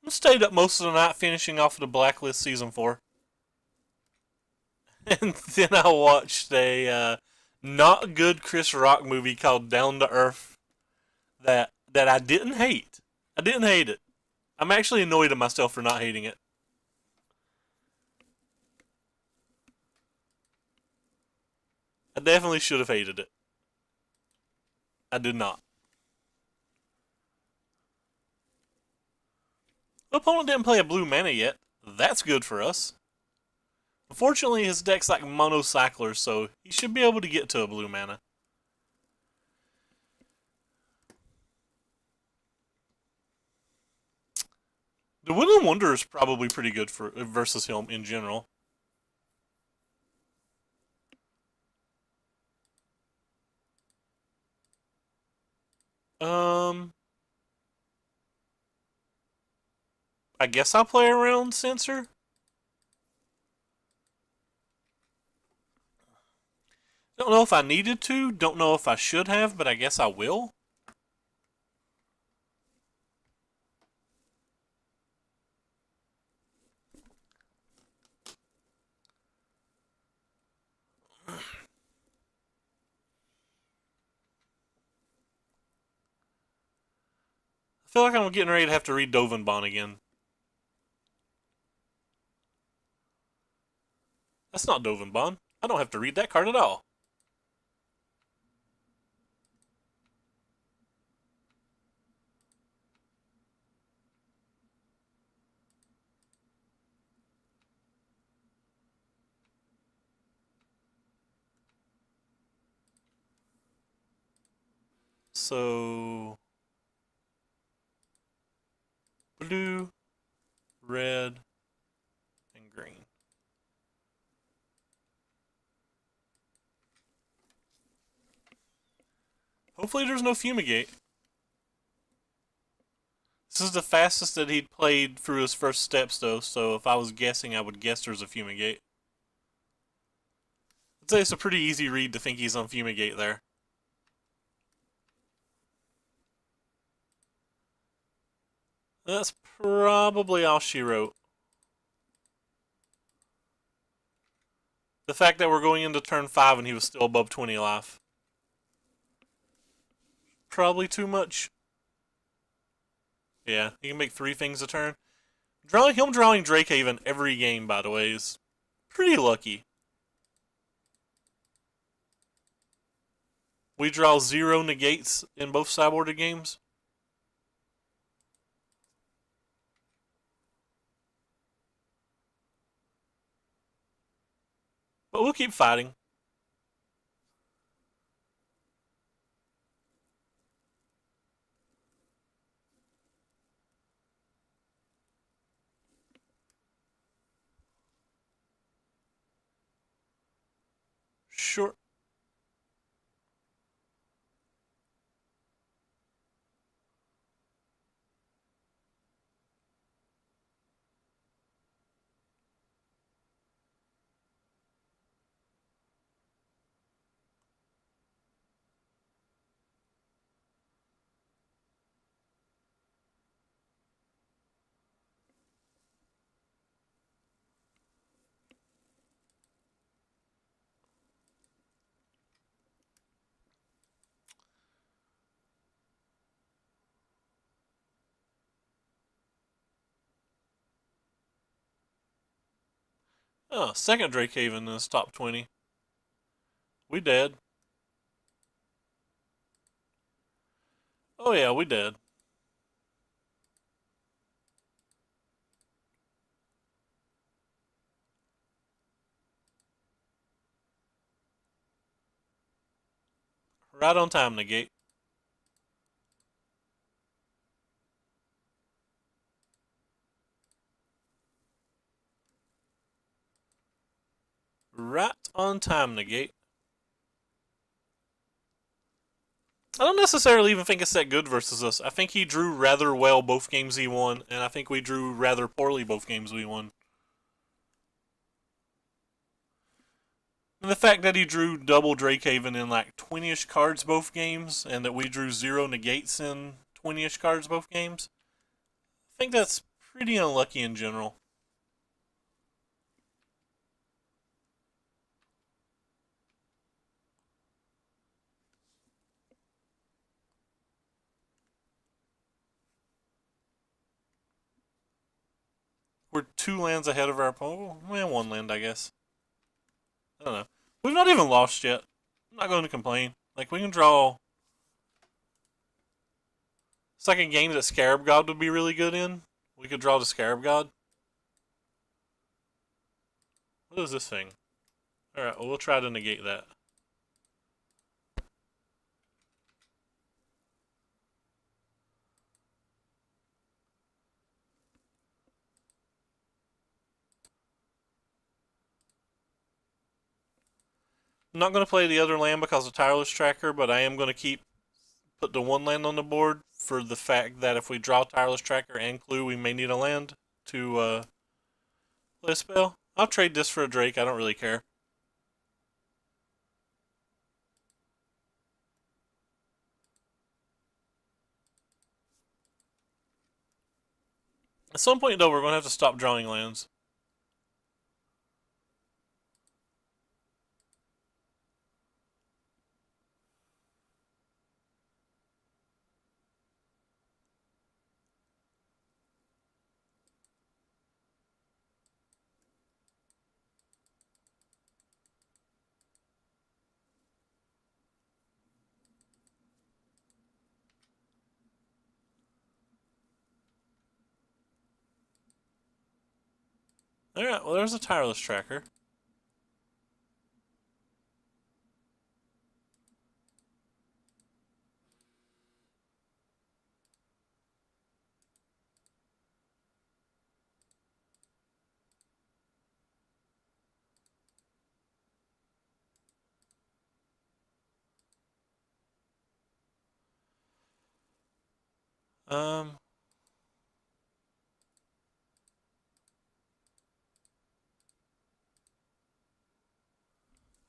I stayed up most of the night finishing off the Blacklist Season 4. And then I watched a not good Chris Rock movie called Down to Earth that I didn't hate. I didn't hate it. I'm actually annoyed at myself for not hating it. I definitely should have hated it. I did not. The opponent didn't play a blue mana yet. That's good for us. Unfortunately, his deck's like monocycler, so he should be able to get to a blue mana. The Woodland Wonder is probably pretty good for versus him in general. Um, I guess I'll play around Censor. Don't know if I needed to, don't know if I should have, but I guess I will. I feel like I'm getting ready to have to read Dovenbon again. That's not Dovenbon. I don't have to read that card at all. So, blue, red, and green. Hopefully there's no Fumigate. This is the fastest that he'd played through his first steps, though, so if I was guessing, I would guess there's a Fumigate. I'd say it's a pretty easy read to think he's on Fumigate there. That's probably all she wrote. The fact that we're going into turn 5 and he was still above 20 life. Probably too much. Yeah, he can make 3 things a turn. Him drawing Drakehaven every game, by the way, is pretty lucky. We draw 0 negates in both sideboarded games. But we'll keep fighting. Sure. Oh, second Drakehaven in this top 20. We dead. Oh yeah, we dead. Right on time, negate. Right on time, negate. I don't necessarily even think it's that good versus us. I think he drew rather well both games he won, and I think we drew rather poorly both games we won. And the fact that he drew double Drakehaven in like 20-ish cards both games, and that we drew zero negates in 20-ish cards both games, I think that's pretty unlucky in general. We're 2 lands ahead of our opponent. Well, 1 land, I guess. I don't know. We've not even lost yet. I'm not going to complain. Like, we can draw. It's like a game that Scarab God would be really good in. We could draw the Scarab God. What is this thing? Alright, well, we'll try to negate that. I'm not going to play the other land because of Tireless Tracker, but I am going to put the 1 land on the board for the fact that if we draw Tireless Tracker and Clue, we may need a land to play a spell. I'll trade this for a Drake. I don't really care. At some point, though, we're going to have to stop drawing lands. Alright, well, there's a Tireless Tracker. Um,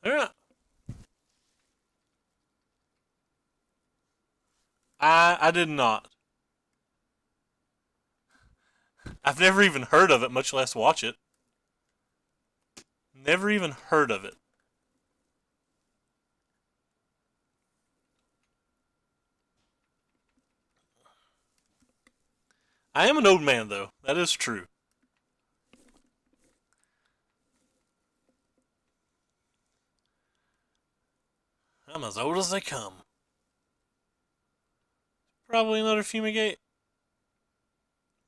alright. I did not. I've never even heard of it, much less watch it. Never even heard of it. I am an old man, though. That is true. I'm as old as they come. Probably another Fumigate.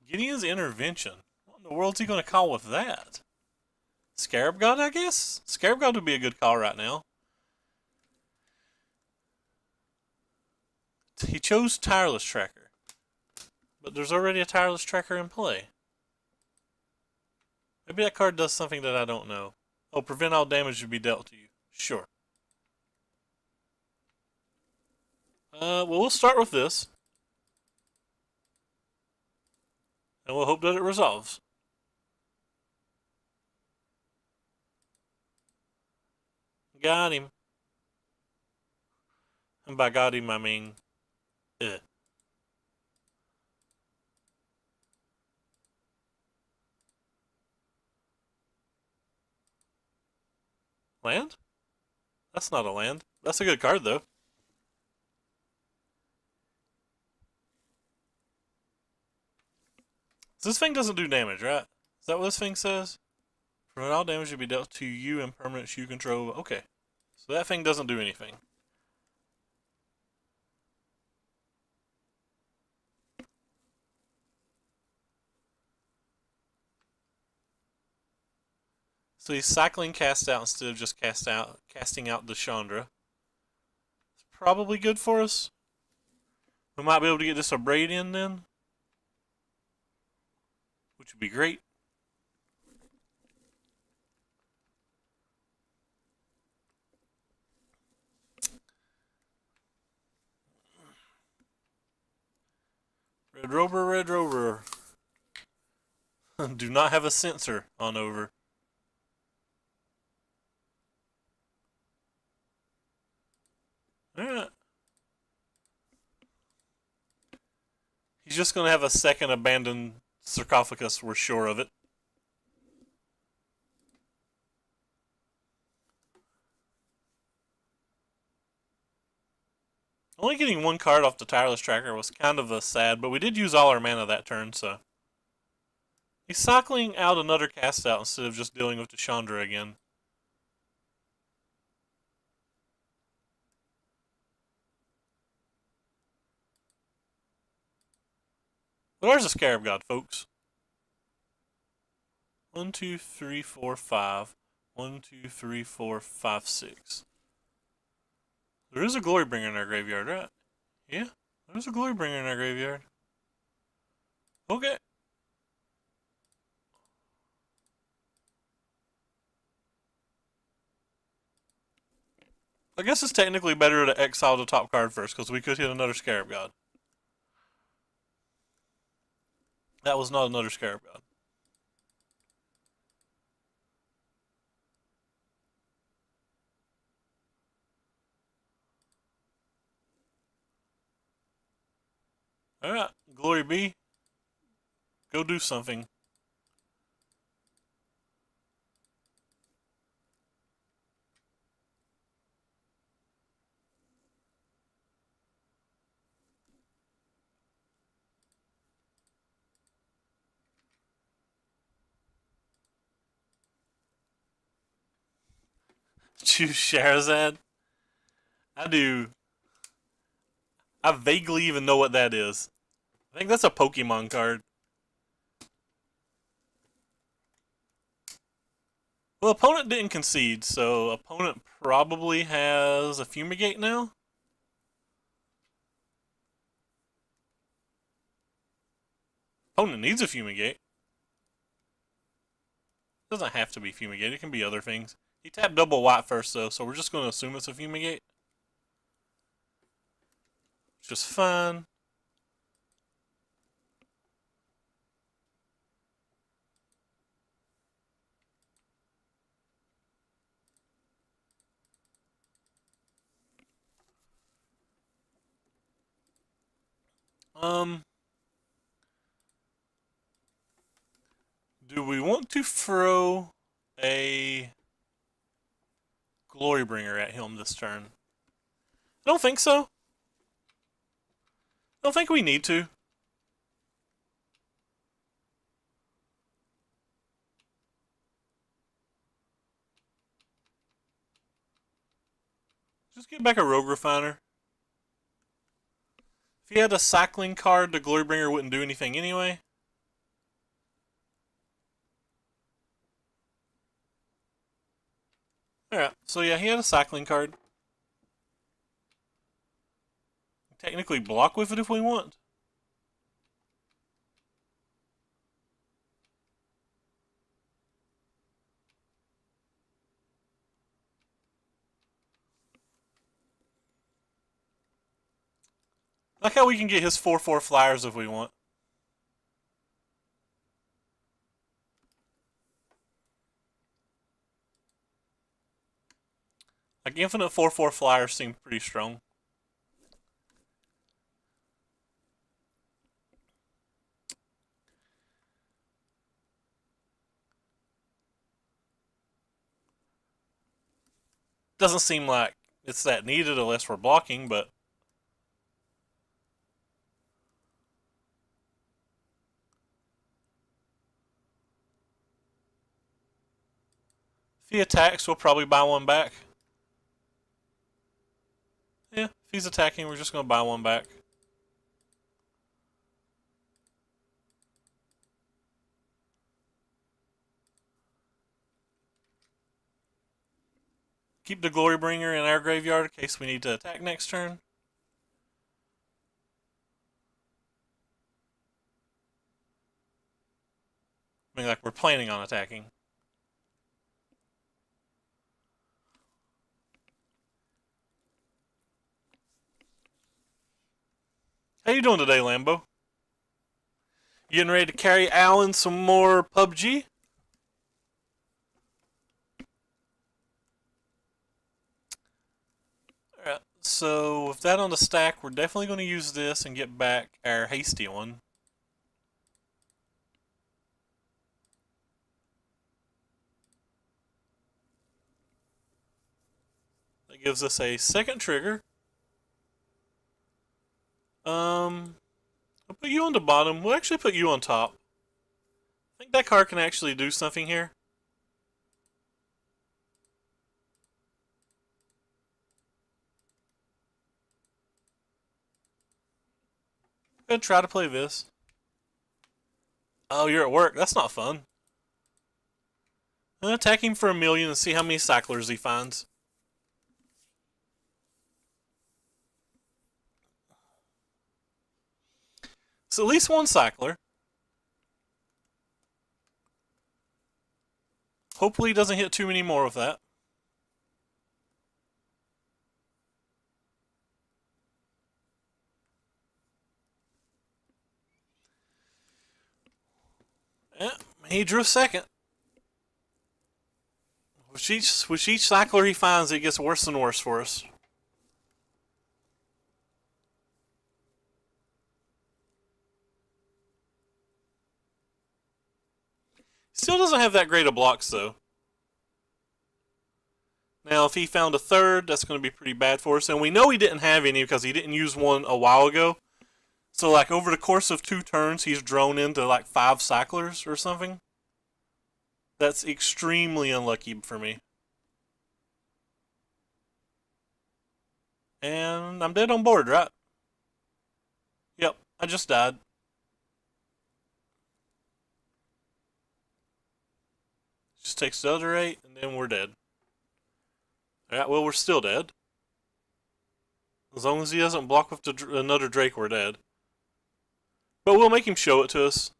Gideon's Intervention. What in the world's he going to call with that? Scarab God, I guess? Scarab God would be a good call right now. He chose Tireless Tracker. But there's already a Tireless Tracker in play. Maybe that card does something that I don't know. Oh, prevent all damage to be dealt to you. Sure. Well, we'll start with this. And we'll hope that it resolves. Got him. And by got him, I mean... Eh. Land? That's not a land. That's a good card, though. This thing doesn't do damage, right? Is that what this thing says? Prevent all damage to be dealt to you and permanents you control. Okay. So that thing doesn't do anything. So he's cycling cast out instead of just casting out the Chandra. It's probably good for us. We might be able to get this a braid in then, which would be great. Red Rover, Red Rover. Do not have a sensor on over. Alright. He's just going to have a second abandoned sarcophagus, we're sure of it. Only getting one card off the Tireless Tracker was kind of a sad, but we did use all our mana that turn, so. He's cycling out another cast out instead of just dealing with the Chandra again. But there's a Scarab God, folks. 1, 2, 3, 4, 5. 1, 2, 3, 4, 5, 6. There is a Glorybringer in our graveyard, right? Yeah, there's a Glorybringer in our graveyard. Okay. I guess it's technically better to exile the top card first, because we could hit another Scarab God. That was not another Scarab God. Alright, Glory be. Go do something. Choose Shahrazad? I do. I vaguely even know what that is. I think that's a Pokemon card. Well, opponent didn't concede, so opponent probably has a Fumigate now? Opponent needs a Fumigate. Doesn't have to be Fumigate, it can be other things. He tapped double white first, though, so we're just going to assume it's a Fumigate. Which is fine. Do we want to throw a Glorybringer at him this turn? I don't think so. I don't think we need to. Just get back a Rogue Refiner. If he had a cycling card, the Glorybringer wouldn't do anything anyway. Alright, so yeah, he had a cycling card. Technically block with it if we want. Like how we can get his 4/4 flyers if we want. Like infinite 4/4 flyers seem pretty strong. Doesn't seem like it's that needed unless we're blocking, but if he attacks, we'll probably buy one back. Yeah, if he's attacking, we're just going to buy one back. Keep the Glorybringer in our graveyard in case we need to attack next turn. I mean, like we're planning on attacking. How you doing today, Lambo? You getting ready to carry Alan some more PUBG? Alright, so with that on the stack, we're definitely going to use this and get back our hasty one. That gives us a second trigger. I'll put you on the bottom. We'll actually put you on top. I think that card can actually do something here. Gonna try to play this. Oh, you're at work. That's not fun. I'm gonna attack him for 1,000,000 and see how many cyclers he finds. It's at least one cycler. Hopefully he doesn't hit too many more with that. Yeah, he drew second. With each cycler he finds, it gets worse and worse for us. Still doesn't have that great of blocks, though. Now, if he found a third, that's going to be pretty bad for us. And we know he didn't have any because he didn't use one a while ago. So, like, over the course of 2 turns, he's drawn into, like, 5 cyclers or something. That's extremely unlucky for me. And I'm dead on board, right? Yep, I just died. Just takes the other 8, and then we're dead. Alright, well, we're still dead. As long as he doesn't block with another Drake, we're dead. But we'll make him show it to us.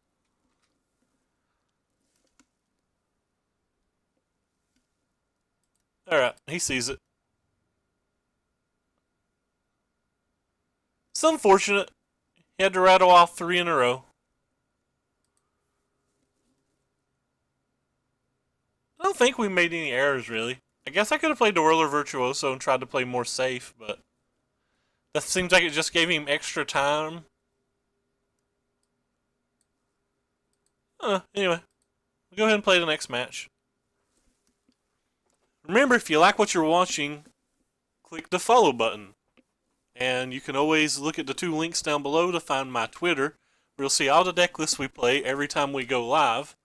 Alright, he sees it. It's unfortunate. He had to rattle off 3 in a row. I don't think we made any errors, really. I guess I could have played the Whirler Virtuoso and tried to play more safe, but that seems like it just gave him extra time. Anyway, we'll go ahead and play the next match. Remember, if you like what you're watching, click the follow button. And you can always look at the 2 links down below to find my Twitter, where you'll see all the deck lists we play every time we go live,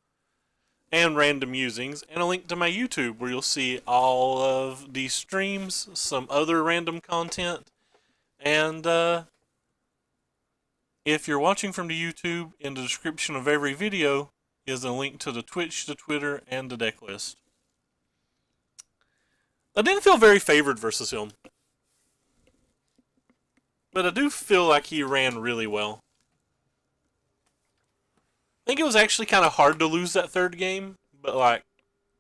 and random musings, and a link to my YouTube, where you'll see all of these streams, some other random content, and if you're watching from the YouTube, in the description of every video is a link to the Twitch, the Twitter, and the deck list. I didn't feel very favored versus him. But I do feel like he ran really well. I think it was actually kind of hard to lose that 3rd game, but like,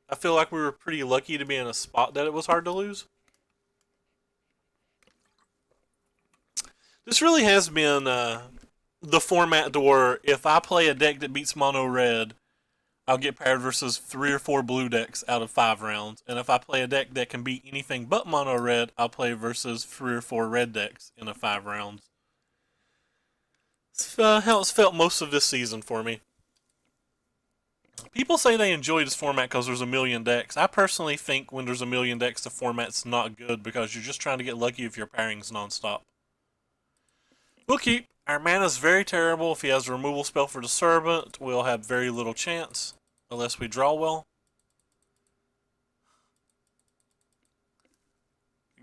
I feel like we were pretty lucky to be in a spot that it was hard to lose. This really has been the format to where if I play a deck that beats mono red, I'll get paired versus 3 or 4 blue decks out of 5 rounds. And if I play a deck that can beat anything but mono red, I'll play versus 3 or 4 red decks in a 5 rounds. It's how it's felt most of this season for me. People say they enjoy this format because there's 1,000,000 decks. I personally think when there's 1,000,000 decks, the format's not good because you're just trying to get lucky if your pairing's nonstop. We'll keep. Our mana's very terrible. If he has a removal spell for the Servant, we'll have very little chance, unless we draw well.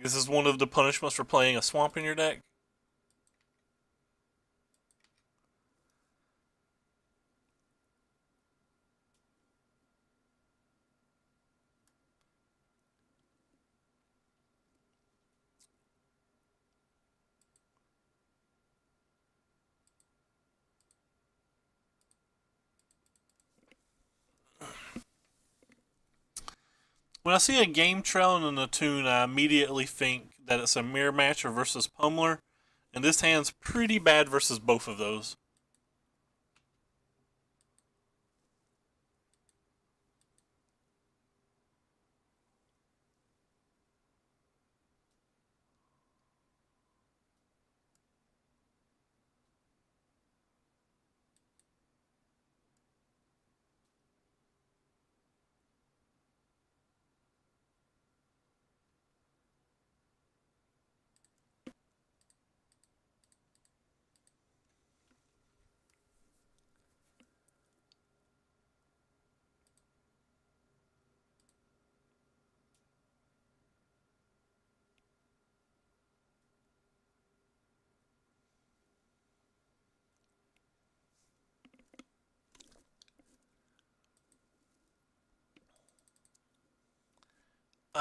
This is one of the punishments for playing a swamp in your deck. When I see a game trail in the tune, I immediately think that it's a mirror match or versus Pummeler, and this hand's pretty bad versus both of those.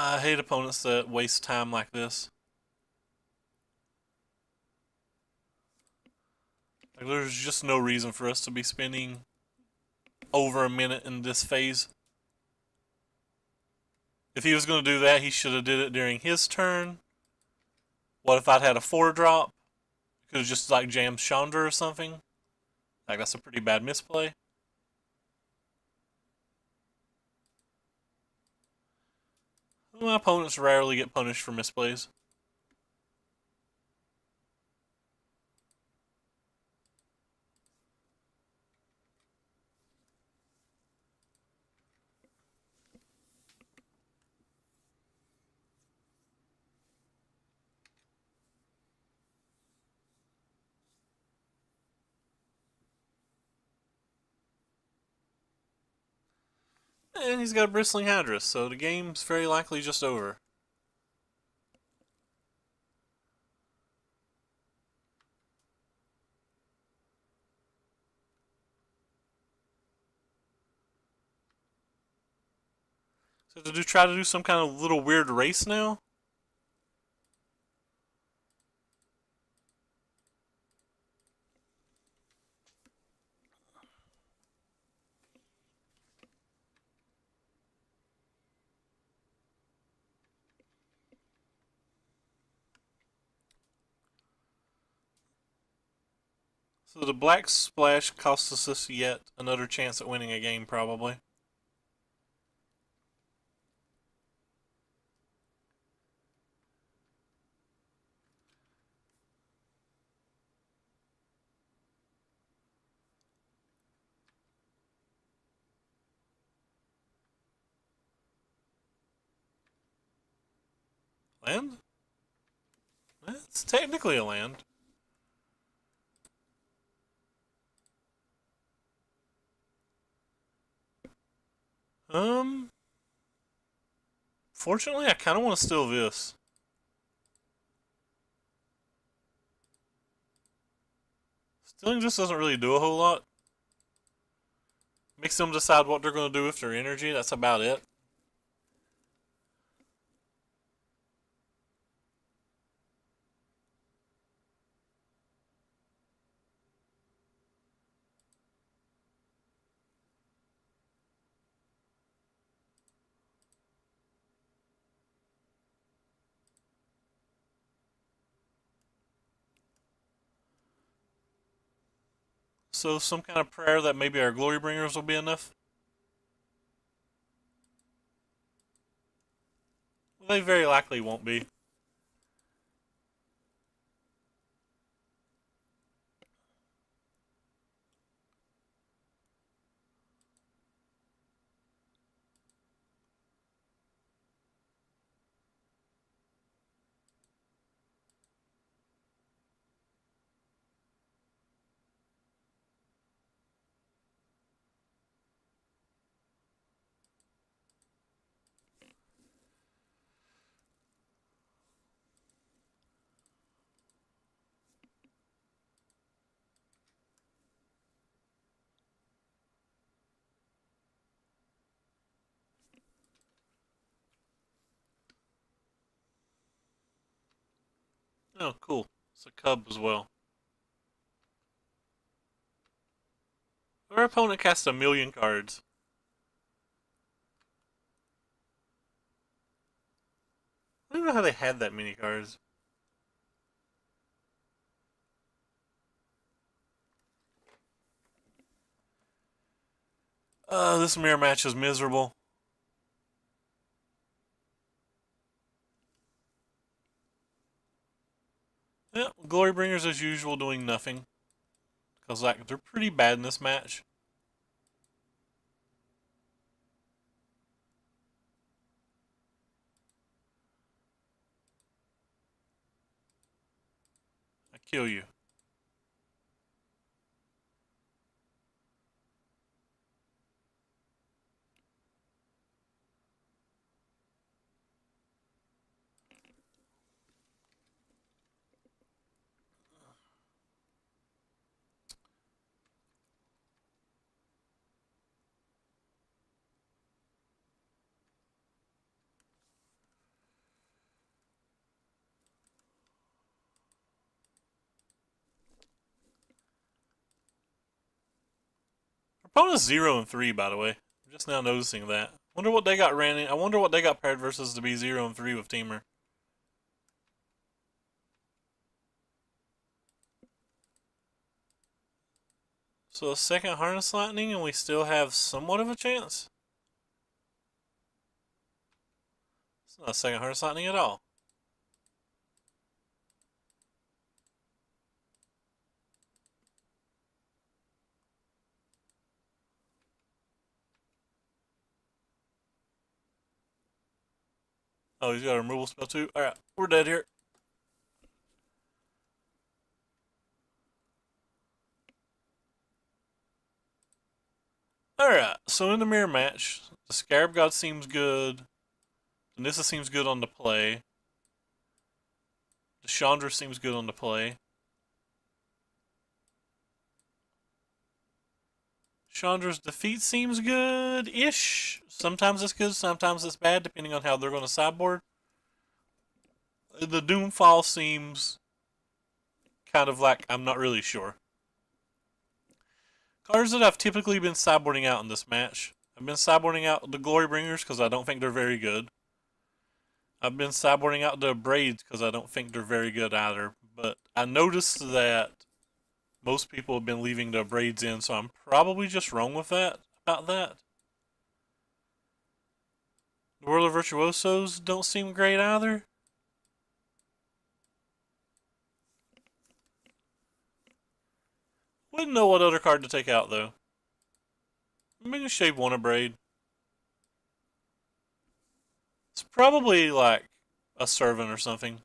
I hate opponents that waste time like this. Like, there's just no reason for us to be spending over a minute in this phase. If he was going to do that, he should have did it during his turn. What if I'd had a 4-drop? Could have just like jammed Chandra or something. Like, that's a pretty bad misplay. My opponents rarely get punished for misplays. And he's got a Bristling Hadris, so the game's very likely just over. So to try to do some kind of little weird race now? So the black splash costs us yet another chance at winning a game, probably. Land? It's technically a land. Um, Fortunately, I kind of want to steal this. Stealing just doesn't really do a whole lot. Makes them decide what they're going to do with their energy. That's about it. So some kind of prayer that maybe our glory bringers will be enough. Well, they very likely won't be. Oh, cool. It's a cub as well. Our opponent casts a million cards. I don't know how they had that many cards. This mirror match is miserable. Yeah, Glorybringers as usual doing nothing. Because like they're pretty bad in this match. I kill you. Opponent's 0-3, by the way. I'm just now noticing that. Wonder what they got ran in. I wonder what they got paired versus to be 0-3 with Temur. So a second Harness Lightning and we still have somewhat of a chance? It's not a second Harness Lightning at all. Oh, he's got a removal spell too? Alright, we're dead here. Alright, so in the mirror match, the Scarab God seems good. Nissa seems good on the play. The Chandra seems good on the play. Chandra's defeat seems good-ish. Sometimes it's good, sometimes it's bad, depending on how they're going to sideboard. The Doomfall seems kind of like I'm not really sure. Cards that I've typically been sideboarding out in this match. I've been sideboarding out the Glorybringers because I don't think they're very good. I've been sideboarding out the Braids because I don't think they're very good either. But I noticed that most people have been leaving the Braids in, so I'm probably just wrong with that. About that. The World of Virtuosos don't seem great either. Wouldn't know what other card to take out though. I'm gonna shave one a Braid. It's probably like a Servant or something.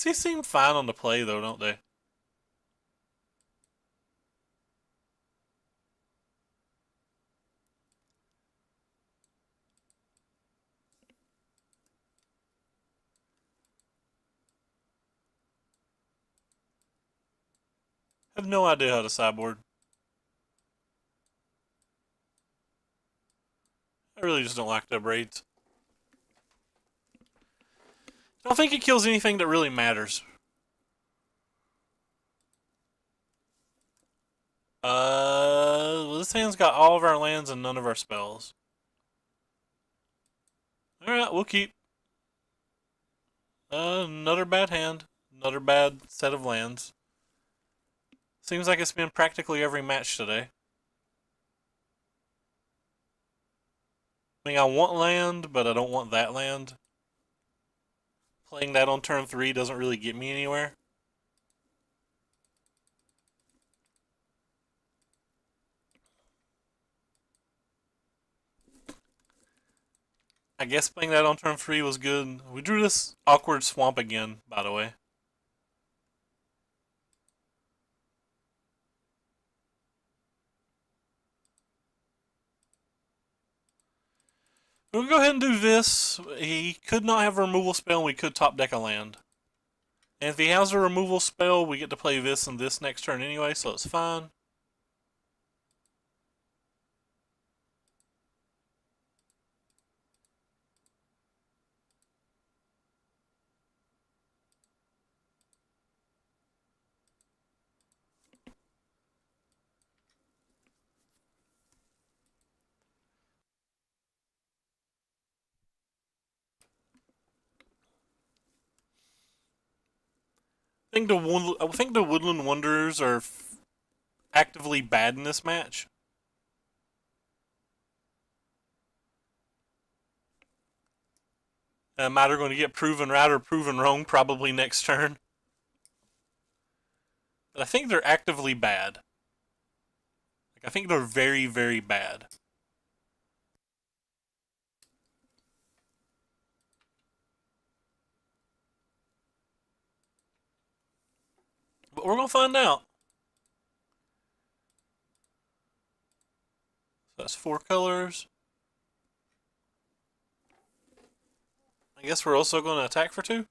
They seem fine on the play though, don't they? I have no idea how to sideboard. I really just don't like the Braids. I don't think it kills anything that really matters. This hand's got all of our lands and none of our spells. Alright, we'll keep. Another bad hand. Another bad set of lands. Seems like it's been practically every match today. I mean, I want land, but I don't want that land. Playing that on turn 3 doesn't really get me anywhere. I guess playing that on turn 3 was good. We drew this awkward swamp again, by the way. We'll go ahead and do this. He could not have a removal spell, and we could top deck a land. And if he has a removal spell, we get to play this and this next turn anyway, so it's fine. I think the Woodland Wanderers are actively bad in this match. I'm either going to get proven right or proven wrong probably next turn. But I think they're actively bad. Like, I think they're very, very bad. But we're going to find out. So that's 4 colors. I guess we're also going to attack for 2.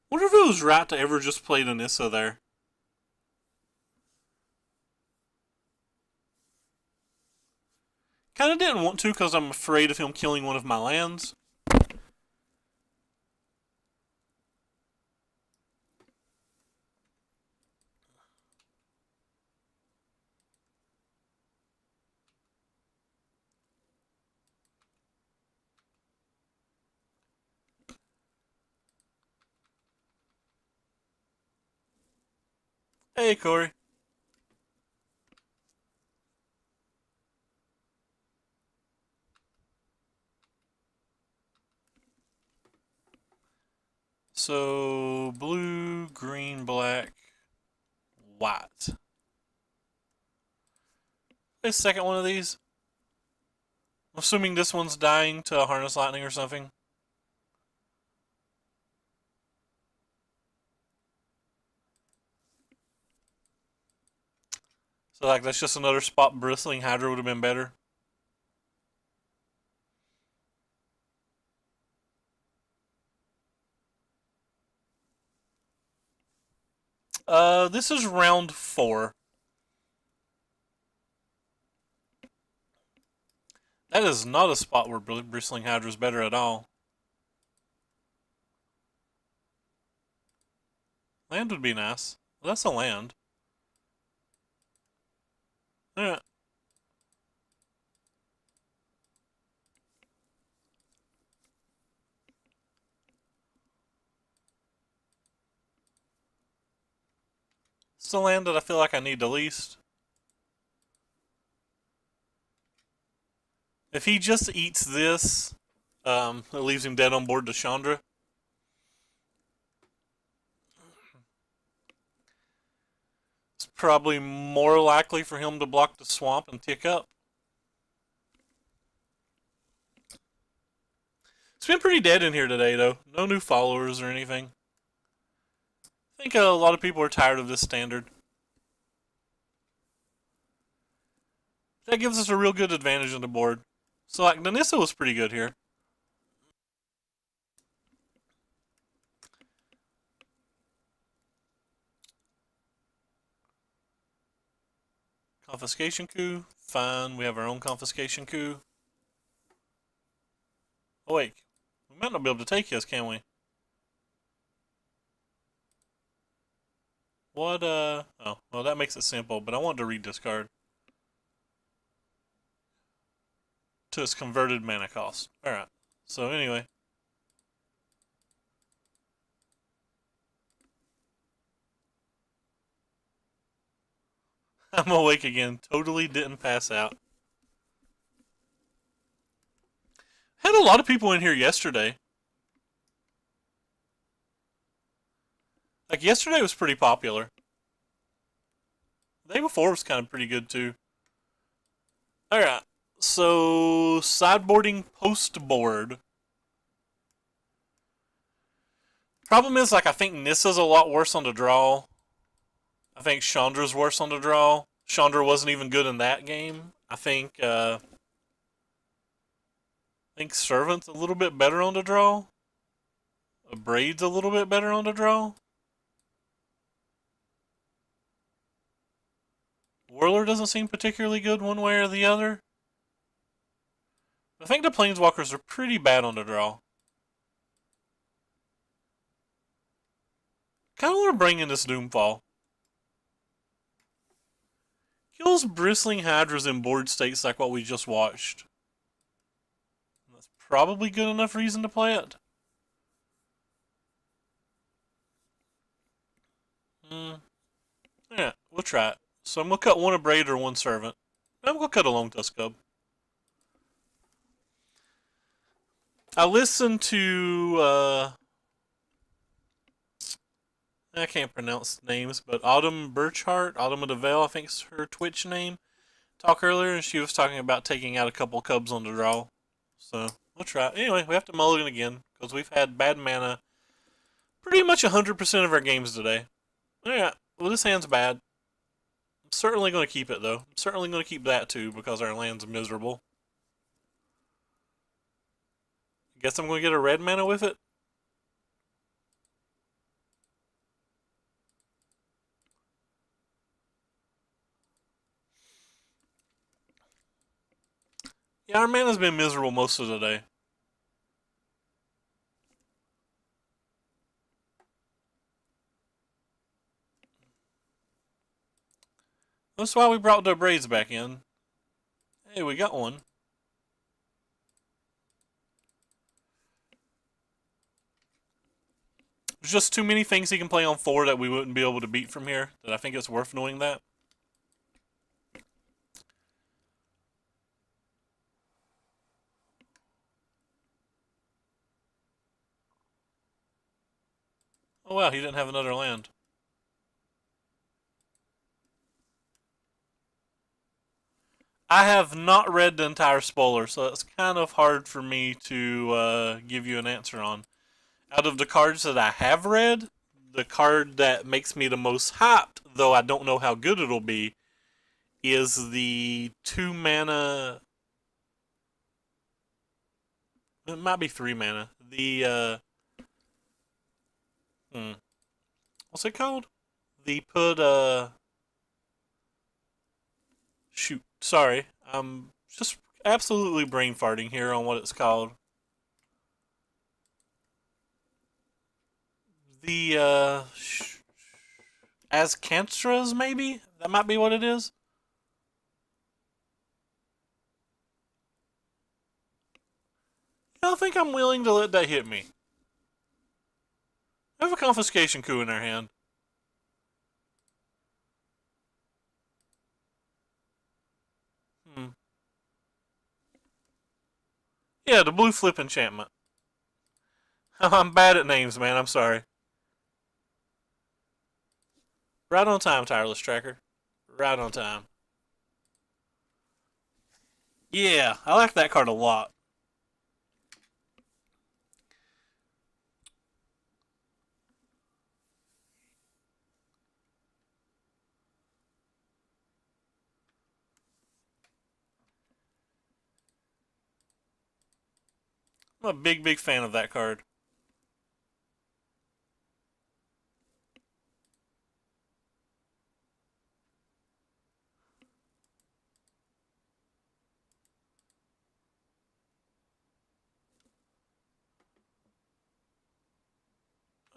Wonder if it was right to ever just play the Nissa there. Kind of didn't want to because I'm afraid of him killing one of my lands. Hey, Corey. So, blue, green, black, white. A second one of these. I'm assuming this one's dying to Harness Lightning or something. So, like, that's just another spot Bristling Hydra would have been better. This is round 4. That is not a spot where Bristling Hydra is better at all. Land would be nice. Well, that's a land. Yeah. It's the land that I feel like I need the least. If he just eats this, it leaves him dead on board to Chandra. It's probably more likely for him to block the swamp and tick up. It's been pretty dead in here today, though. No new followers or anything. I think a lot of people are tired of this standard. That gives us a real good advantage on the board. So, like, Nissa was pretty good here. Confiscation coup. Fine, we have our own confiscation coup. Oh, wait. We might not be able to take this, can we? What, Oh, well, that makes it simple, but I wanted to rediscard to its converted mana cost. Alright. So, anyway. I'm awake again. Totally didn't pass out. Had a lot of people in here yesterday. Like, yesterday was pretty popular. The day before was kind of pretty good, too. Alright. So, sideboarding post board. Problem is, like, I think Nissa's a lot worse on the draw. I think Chandra's worse on the draw. Chandra wasn't even good in that game. I think Servant's a little bit better on the draw. Braid's a little bit better on the draw. Whirler doesn't seem particularly good one way or the other. I think the Planeswalkers are pretty bad on the draw. Kind of want to bring in this Doomfall. Kills bristling hydras in board states like what we just watched. That's probably good enough reason to play it. Hmm. Yeah, we'll try it. So I'm gonna cut one Abrade or one Servant. I'm gonna cut a Long Tusk Cub. I listened to I can't pronounce names, but Autumn Burchart, Autumn of the Veil, I think is her Twitch name. Talk earlier, and she was talking about taking out a couple Cubs on the draw. So we'll try. Anyway, we have to mulligan again because we've had bad mana pretty much 100% of our games today. Yeah, well this hand's bad. I'm certainly going to keep it though. I'm certainly going to keep that too because our land's miserable. Guess I'm going to get a red mana with it. Yeah, our mana's been miserable most of the day. That's why we brought the braids back in. Hey, we got one. There's just too many things he can play on 4 that we wouldn't be able to beat from here, that I think it's worth knowing that. Oh wow, he didn't have another land. I have not read the entire spoiler, so it's kind of hard for me to give you an answer on. Out of the cards that I have read, the card that makes me the most hyped, though I don't know how good it'll be, is the 2 mana. It might be 3 mana. The what's it called? The put shoot. Sorry, I'm just absolutely brain farting here on what it's called. The Ascantras, maybe that might be what it is. I don't think I'm willing to let that hit me. I have a confiscation coup in our hand. Hmm. Yeah, the blue flip enchantment. I'm bad at names, man. I'm sorry. Right on time, Tireless Tracker. Right on time. Yeah, I like that card a lot. I'm a big, big fan of that card.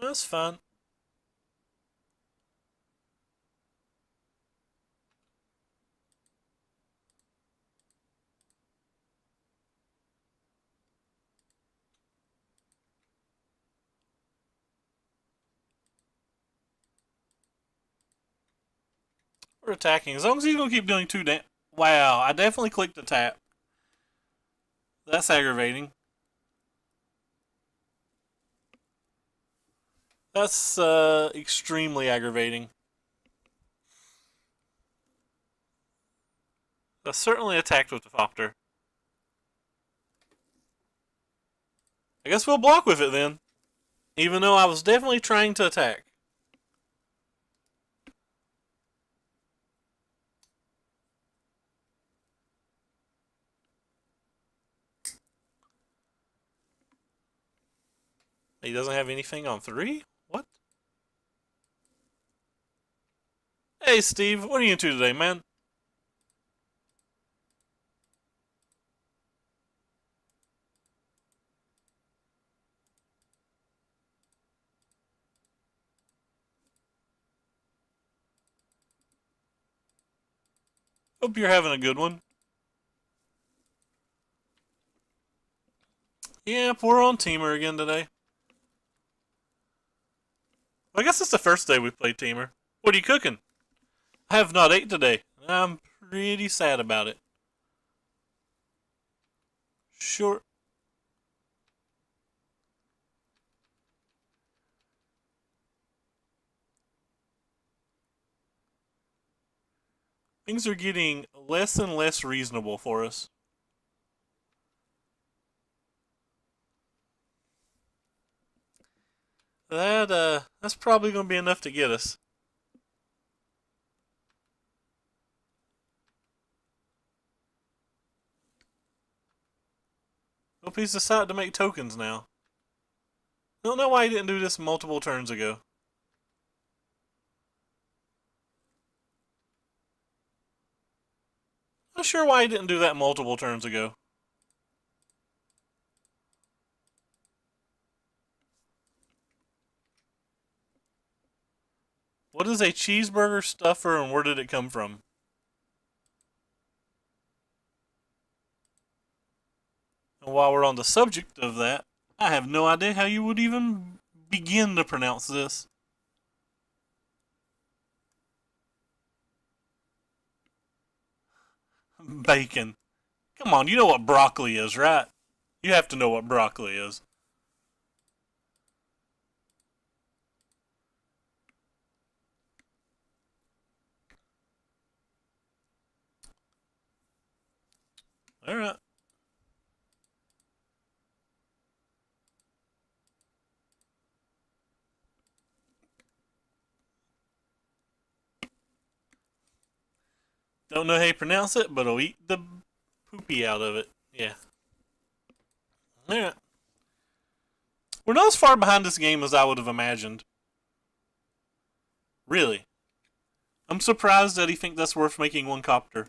That's fun. We're attacking. As long as he's going to keep doing 2 damage. Wow, I definitely clicked the tap. That's aggravating. That's extremely aggravating. I certainly attacked with the Thopter. I guess we'll block with it then. Even though I was definitely trying to attack. He doesn't have anything on 3? What? Hey Steve, what are you into today, man? Hope you're having a good one. Yep, we're on Temur again today. I guess it's the first day we played Temur. What are you cooking? I have not ate today. I'm pretty sad about it. Sure. Things are getting less and less reasonable for us. That's probably gonna be enough to get us. Well, he's decided to make tokens now. I don't know why he didn't do this multiple turns ago. Not sure why he didn't do that multiple turns ago. What is a cheeseburger stuffer and where did it come from? And while we're on the subject of that, I have no idea how you would even begin to pronounce this. Bacon. Come on, you know what broccoli is, right? You have to know what broccoli is. Alright. Don't know how you pronounce it, but I'll eat the poopy out of it. Yeah. Alright. We're not as far behind this game as I would have imagined. Really. I'm surprised that he thinks that's worth making one copter.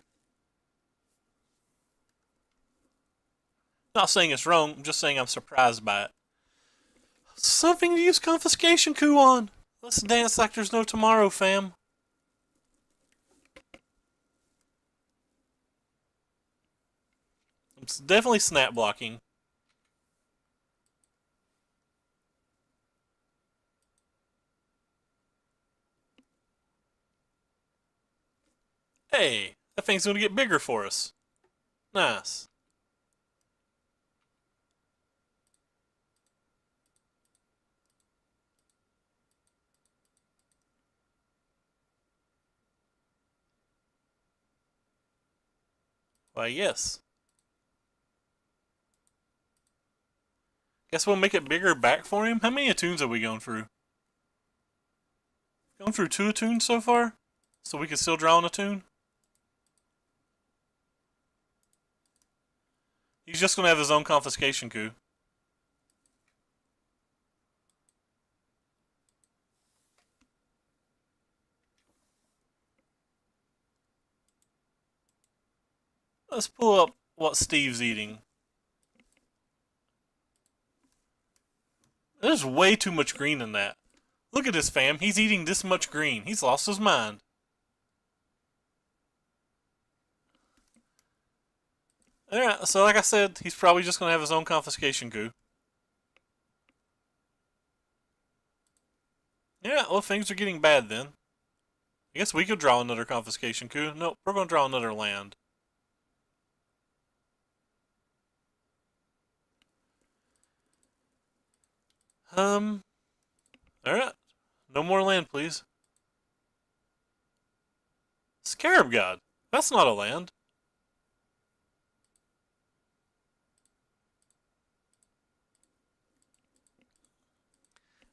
Not saying it's wrong, I'm just saying I'm surprised by it. Something to use confiscation coup on! Let's dance like there's no tomorrow, fam. It's definitely snap blocking. Hey, that thing's gonna get bigger for us. Nice. Why, yes. Guess we'll make it bigger back for him? How many attunes have we gone through? Gone through 2 attunes so far? So we can still draw an attune? He's just gonna have his own confiscation coup. Let's pull up what Steve's eating. There's way too much green in that. Look at this, fam. He's eating this much green. He's lost his mind. Alright, so like I said, he's probably just going to have his own confiscation coup. Yeah, well, things are getting bad then. I guess we could draw another confiscation coup. Nope, we're going to draw another land. Alright. No more land, please. Scarab God. That's not a land.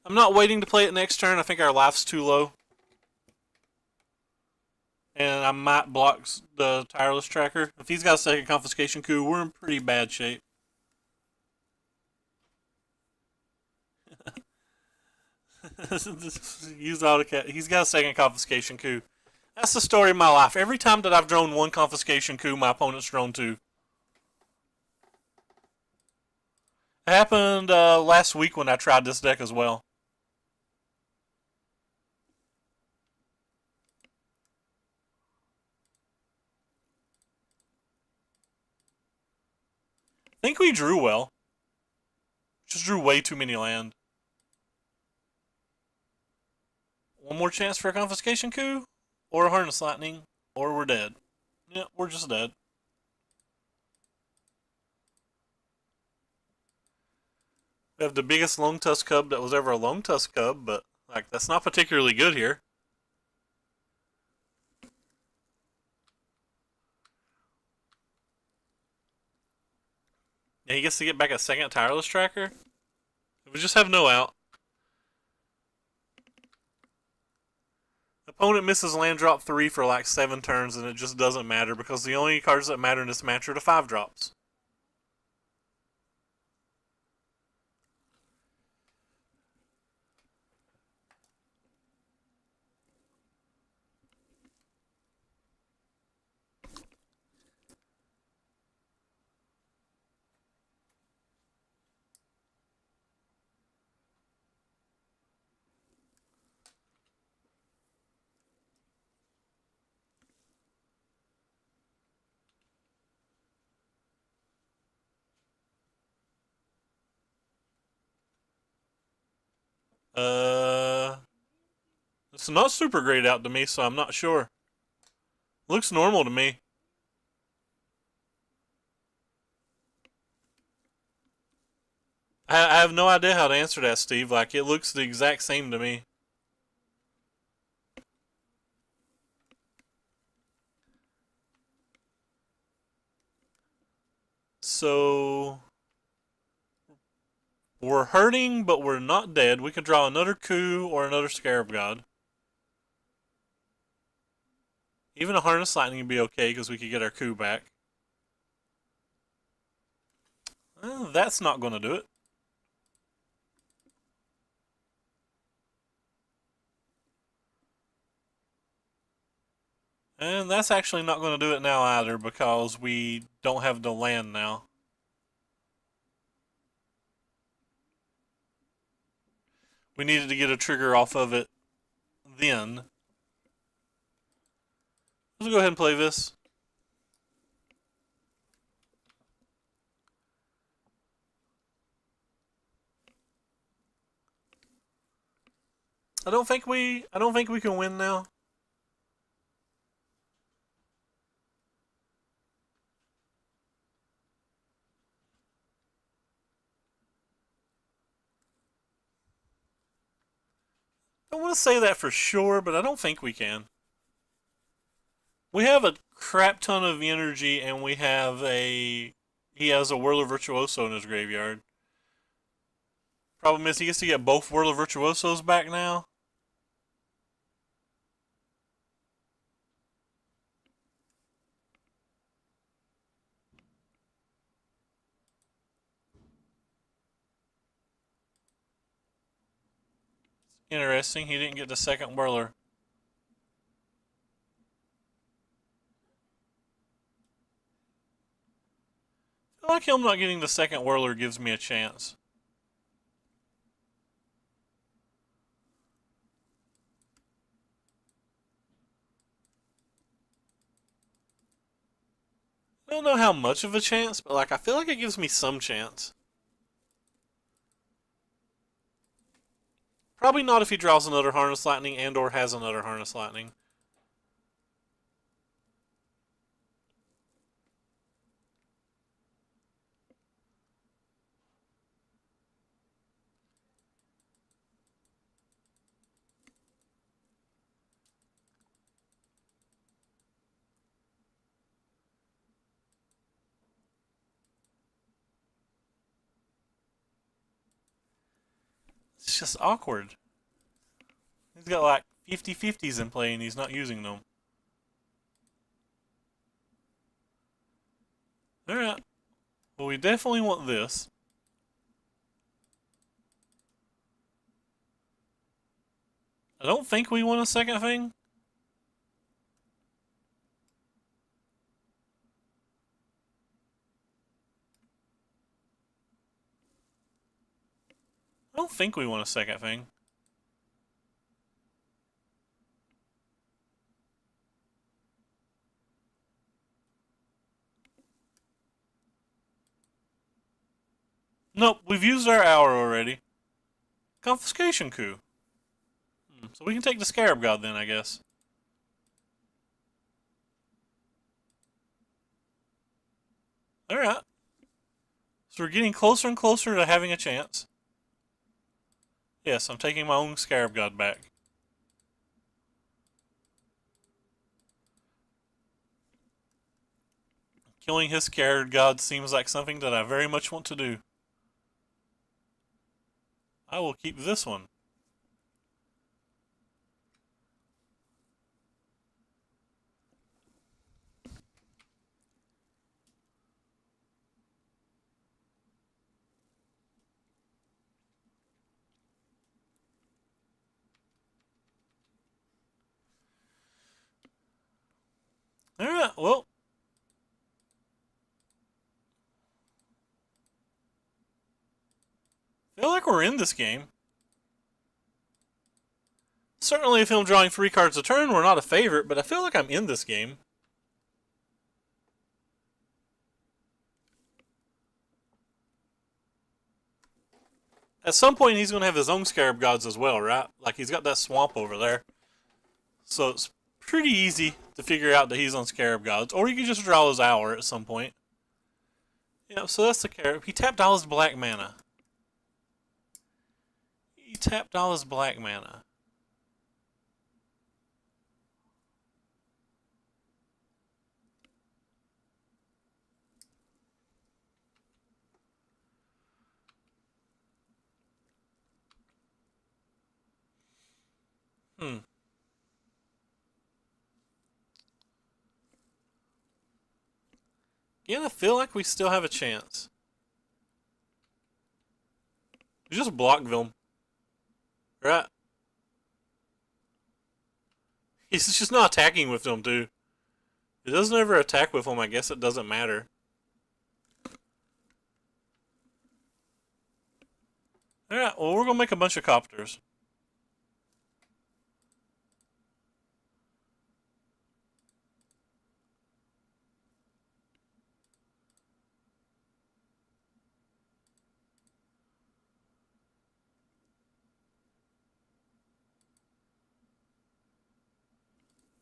I'm not waiting to play it next turn. I think our life's too low. And I might block the tireless tracker. If he's got a second confiscation coup, we're in pretty bad shape. Use AutoCAD. He's got a second confiscation coup. That's the story of my life. Every time that I've drawn one confiscation coup, my opponent's drawn two. It happened last week when I tried this deck as well. think we drew well. Just drew way too many land. One more chance for a confiscation coup, or a harness lightning, or we're dead. Yeah, we're just dead. We have the biggest long tusk cub that was ever a long tusk cub, but like that's not particularly good here. Yeah, he gets to get back a second tireless tracker. We just have no out. Opponent misses land drop 3 for like 7 turns, and it just doesn't matter because the only cards that matter in this match are the 5 drops. It's not super grayed out to me, so I'm not sure. Looks normal to me. I have no idea how to answer that, Steve. Like, it looks the exact same to me. So, we're hurting, but we're not dead. We could draw another coup or another Scarab God. Even a Harness Lightning would be okay because we could get our coup back. Well, that's not going to do it. And that's actually not going to do it now either because we don't have the land now. We needed to get a trigger off of it then. Let's go ahead and play this. I don't think we can win now. I want to say that for sure, but I don't think we can. We have a crap ton of energy, and we have a he has a Whirler Virtuoso in his graveyard. Problem is, he gets to get both Whirler Virtuosos back now. Interesting. He didn't get the second Whirler. I feel like him not getting the second Whirler gives me a chance. I don't know how much of a chance, but like I feel like it gives me some chance. Probably not if he draws another Harness Lightning and or has another Harness Lightning. It's just awkward. He's got like 50-50s in play and he's not using them. Alright. Well, we definitely want this. I don't think we want a second thing. I don't think we want a second thing. Nope, we've used our hour already. Confiscation coup. So we can take the Scarab God then, I guess. Alright. So we're getting closer and closer to having a chance. Yes, I'm taking my own Scarab God back. Killing his Scarab God seems like something that I very much want to do. I will keep this one. Alright, well. I feel like we're in this game. Certainly if him drawing 3 cards a turn, we're not a favorite, but I feel like I'm in this game. At some point, he's going to have his own Scarab Gods as well, right? Like, he's got that swamp over there. So it's pretty easy to figure out that he's on Scarab Gods. Or you can just draw his hour at some point. Yeah, so that's the Scarab. He tapped all his black mana. He tapped all his black mana. Hmm. Again, I feel like we still have a chance. We just block them. Right? He's just not attacking with them, too. It doesn't ever attack with them, I guess it doesn't matter. Alright, well, we're going to make a bunch of copters.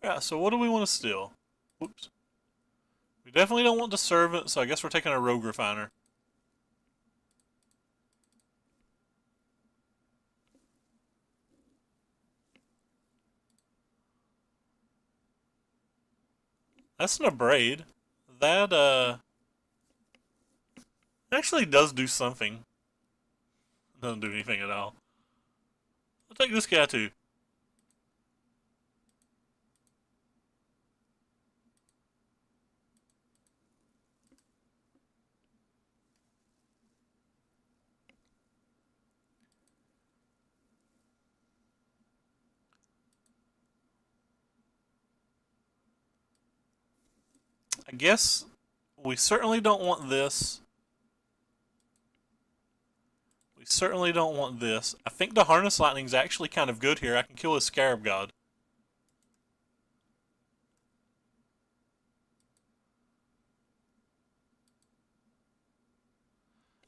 Yeah, so what do we want to steal? Whoops. We definitely don't want the servant, so I guess we're taking a rogue refiner. That's an abrade. That, actually does do something. Doesn't do anything at all. I'll take this guy too. I guess we certainly don't want this. We certainly don't want this. I think the Harness Lightning is actually kind of good here. I can kill his Scarab God.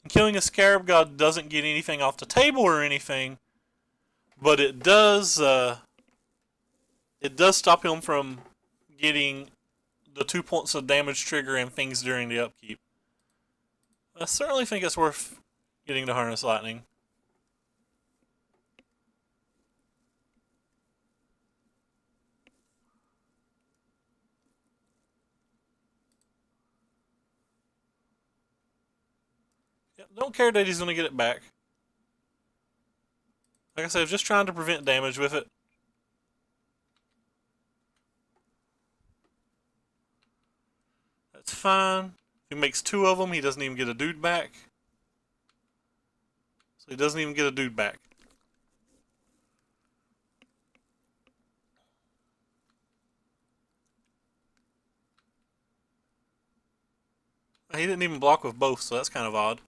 And killing a Scarab God doesn't get anything off the table or anything, but it does stop him from getting the 2 points of damage trigger and things during the upkeep. I certainly think it's worth getting the Harness Lightning. Yep, don't care that he's going to get it back. Like I said, just trying to prevent damage with it. That's fine. If he makes 2 of them, he doesn't even get a dude back. So he doesn't even get a dude back. He didn't even block with both, so that's kind of odd.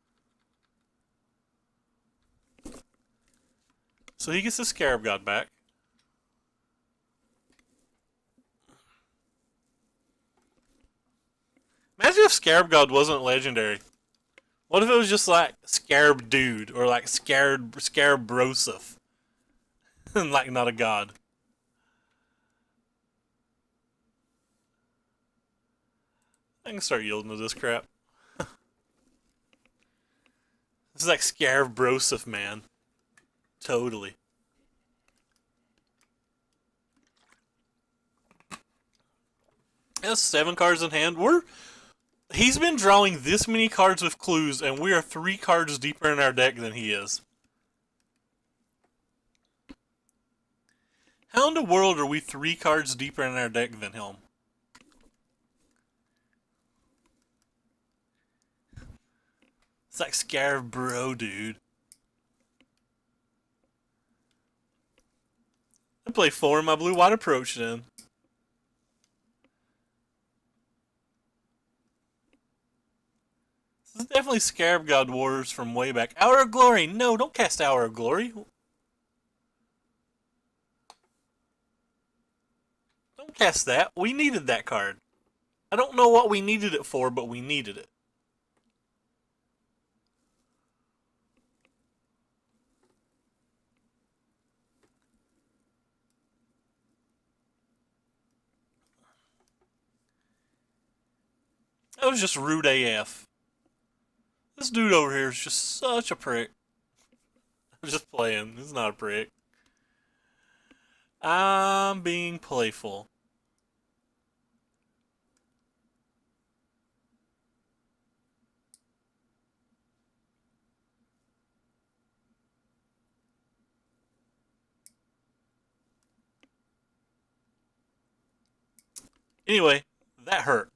So he gets the Scarab God back. Imagine if Scarab God wasn't legendary. What if it was just like Scarab Dude or like Scarab Broseph and like not a god? I can start yielding to this crap. This is like Scarab Broseph, man. Totally. That's 7 cards in hand. He's been drawing this many cards with clues, and we are 3 cards deeper in our deck than he is. How in the world are we 3 cards deeper in our deck than him? It's like Scarab Bro, dude. I play 4 in my blue-white approach then. This is definitely Scarab God Wars from way back. Hour of Glory! No, don't cast Hour of Glory. Don't cast that. We needed that card. I don't know what we needed it for, but we needed it. That was just rude AF. This dude over here is just such a prick. I'm just playing. He's not a prick. I'm being playful. Anyway, that hurt.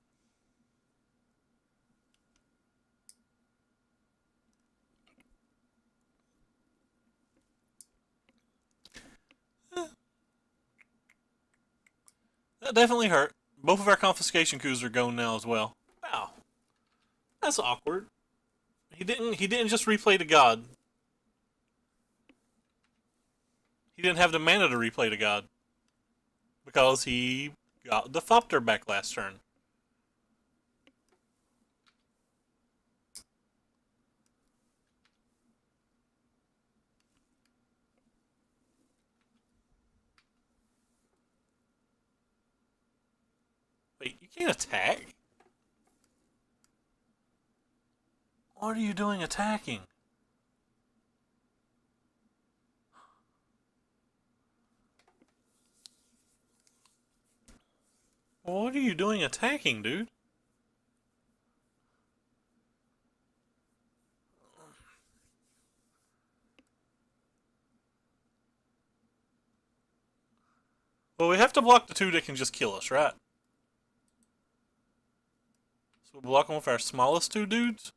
That definitely hurt. Both of our confiscation coups are going now as well. Wow. That's awkward. He didn't just replay to God. He didn't have the mana to replay to God. Because he got the Thopter back last turn. Wait, you can't attack? What are you doing attacking? What are you doing attacking, dude? Well, we have to block the 2 that can just kill us, right? So we block them with our smallest 2 dudes?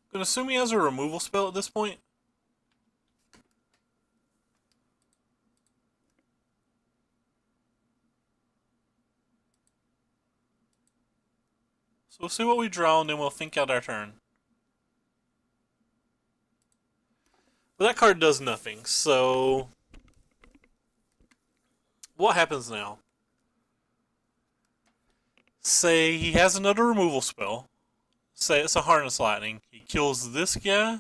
I'm gonna assume he has a removal spell at this point. So we'll see what we draw and then we'll think out our turn. But that card does nothing, so... What happens now? Say he has another removal spell. Say it's a Harness Lightning. He kills this guy.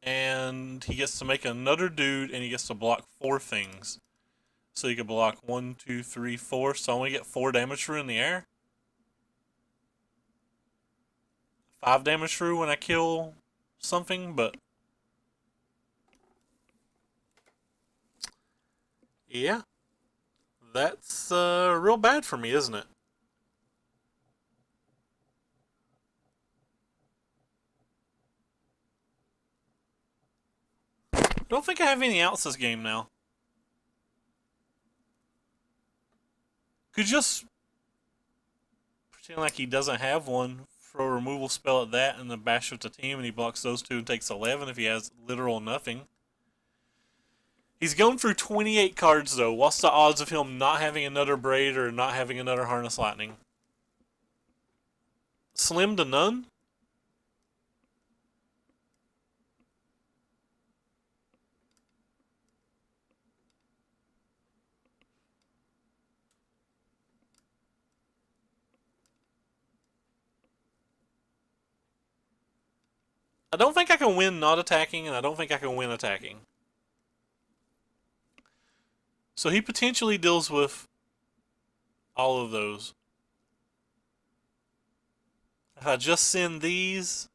And he gets to make another dude and he gets to block 4 things. So you can block 1, 2, 3, 4. So I only get 4 damage through in the air. 5 damage through when I kill something, but... Yeah. That's real bad for me, isn't it? I don't think I have any outs this game now. Could just pretend like he doesn't have one, throw a removal spell at that, and then bash with the team, and he blocks those 2 and takes 11 if he has literal nothing. He's going through 28 cards, though. What's the odds of him not having another Braid or not having another Harness Lightning? Slim to none? I don't think I can win not attacking, and I don't think I can win attacking. So he potentially deals with all of those. If I just send these,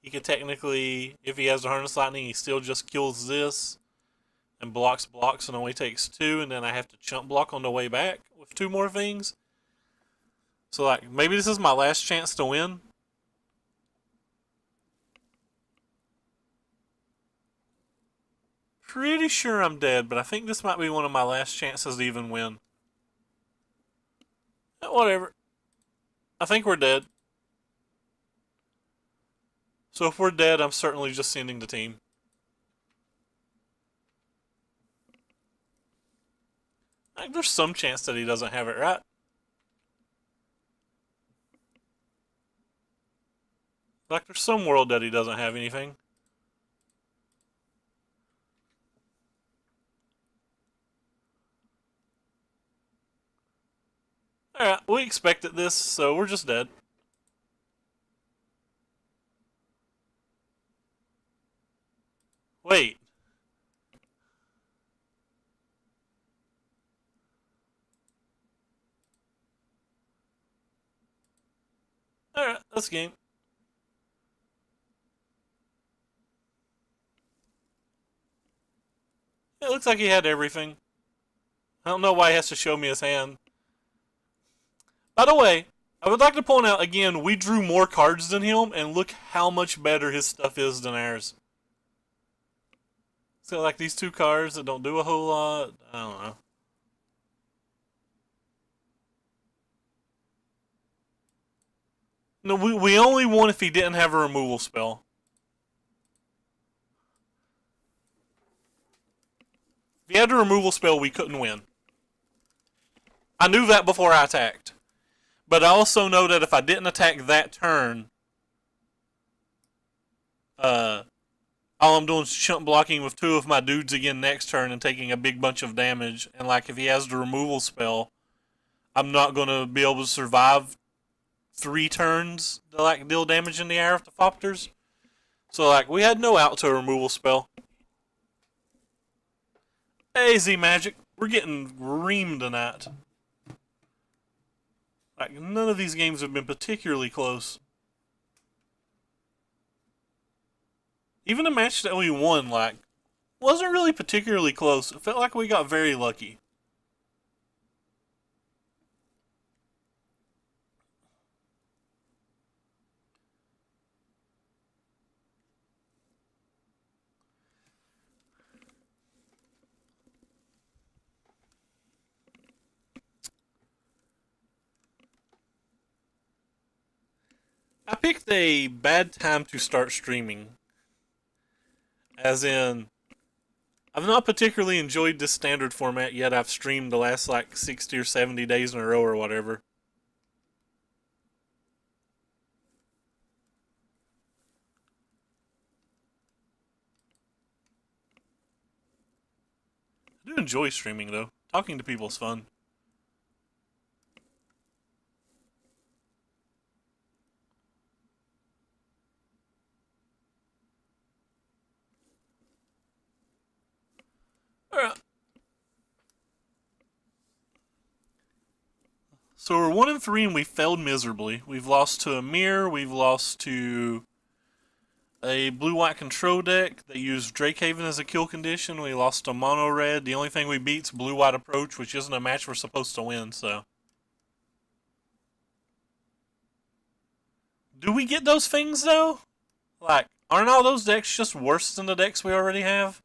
he could technically, if he has the Harness Lightning, he still just kills this and blocks and only takes 2, and then I have to chump block on the way back with 2 more things. So like, maybe this is my last chance to win. Pretty sure I'm dead, but I think this might be one of my last chances to even win. Whatever. I think we're dead. So if we're dead, I'm certainly just sending the team. Like, there's some chance that he doesn't have it right. Like, there's some world that he doesn't have anything. Alright, we expected this, so we're just dead. Wait. Alright, that's game. It looks like he had everything. I don't know why he has to show me his hand. By the way, I would like to point out again, we drew more cards than him, and look how much better his stuff is than ours. So like these 2 cards that don't do a whole lot. I don't know. No, we only won if he didn't have a removal spell. If he had a removal spell, we couldn't win. I knew that before I attacked. But I also know that if I didn't attack that turn, all I'm doing is chump blocking with 2 of my dudes again next turn and taking a big bunch of damage. And like if he has the removal spell, I'm not going to be able to survive 3 turns to like deal damage in the air with the Fopters. So like we had no out to a removal spell. Hey Z Magic, we're getting reamed tonight. Like none of these games have been particularly close. Even the match that we won, like, wasn't really particularly close. It felt like we got very lucky. I picked a bad time to start streaming. As in, I've not particularly enjoyed this standard format yet. I've streamed the last like 60 or 70 days in a row or whatever. I do enjoy streaming though. Talking to people is fun. Alright. So we're 1-3 and we failed miserably. We've lost to a mirror, we've lost to a blue-white control deck that used Drakehaven as a kill condition. We lost to mono red. The only thing we beat's blue-white approach, which isn't a match we're supposed to win, so. Do we get those things though? Like, aren't all those decks just worse than the decks we already have?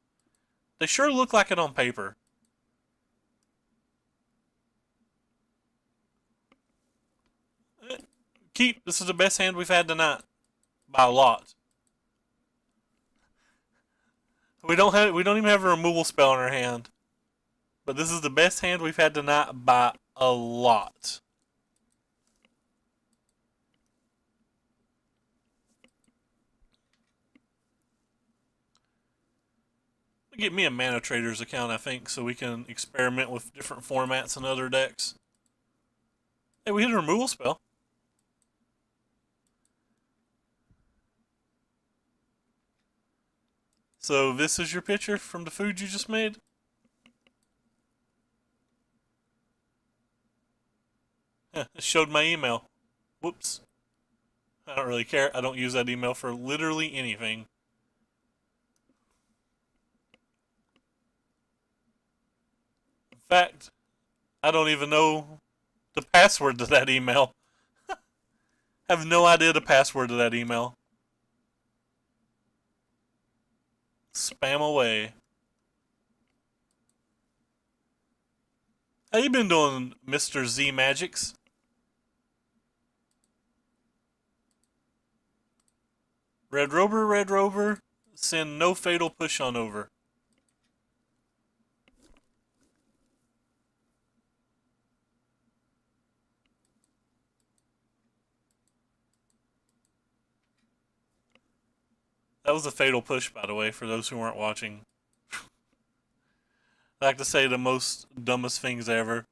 They sure look like it on paper. Keep, this is the best hand we've had tonight. By a lot. We don't even have a removal spell in our hand. But this is the best hand we've had tonight by a lot. Get me a Mana Trader's account, I think, so we can experiment with different formats and other decks. Hey, we hit a removal spell. So this is your picture from the food you just made? It showed my email. Whoops. I don't really care. I don't use that email for literally anything. In fact, I don't even know the password to that email. I have no idea the password to that email. Spam away. How you been doing, Mr. Z Magics? Red Rover, send no fatal push on over. That was a fatal push, by the way, for those who weren't watching. I like to say the most dumbest things ever.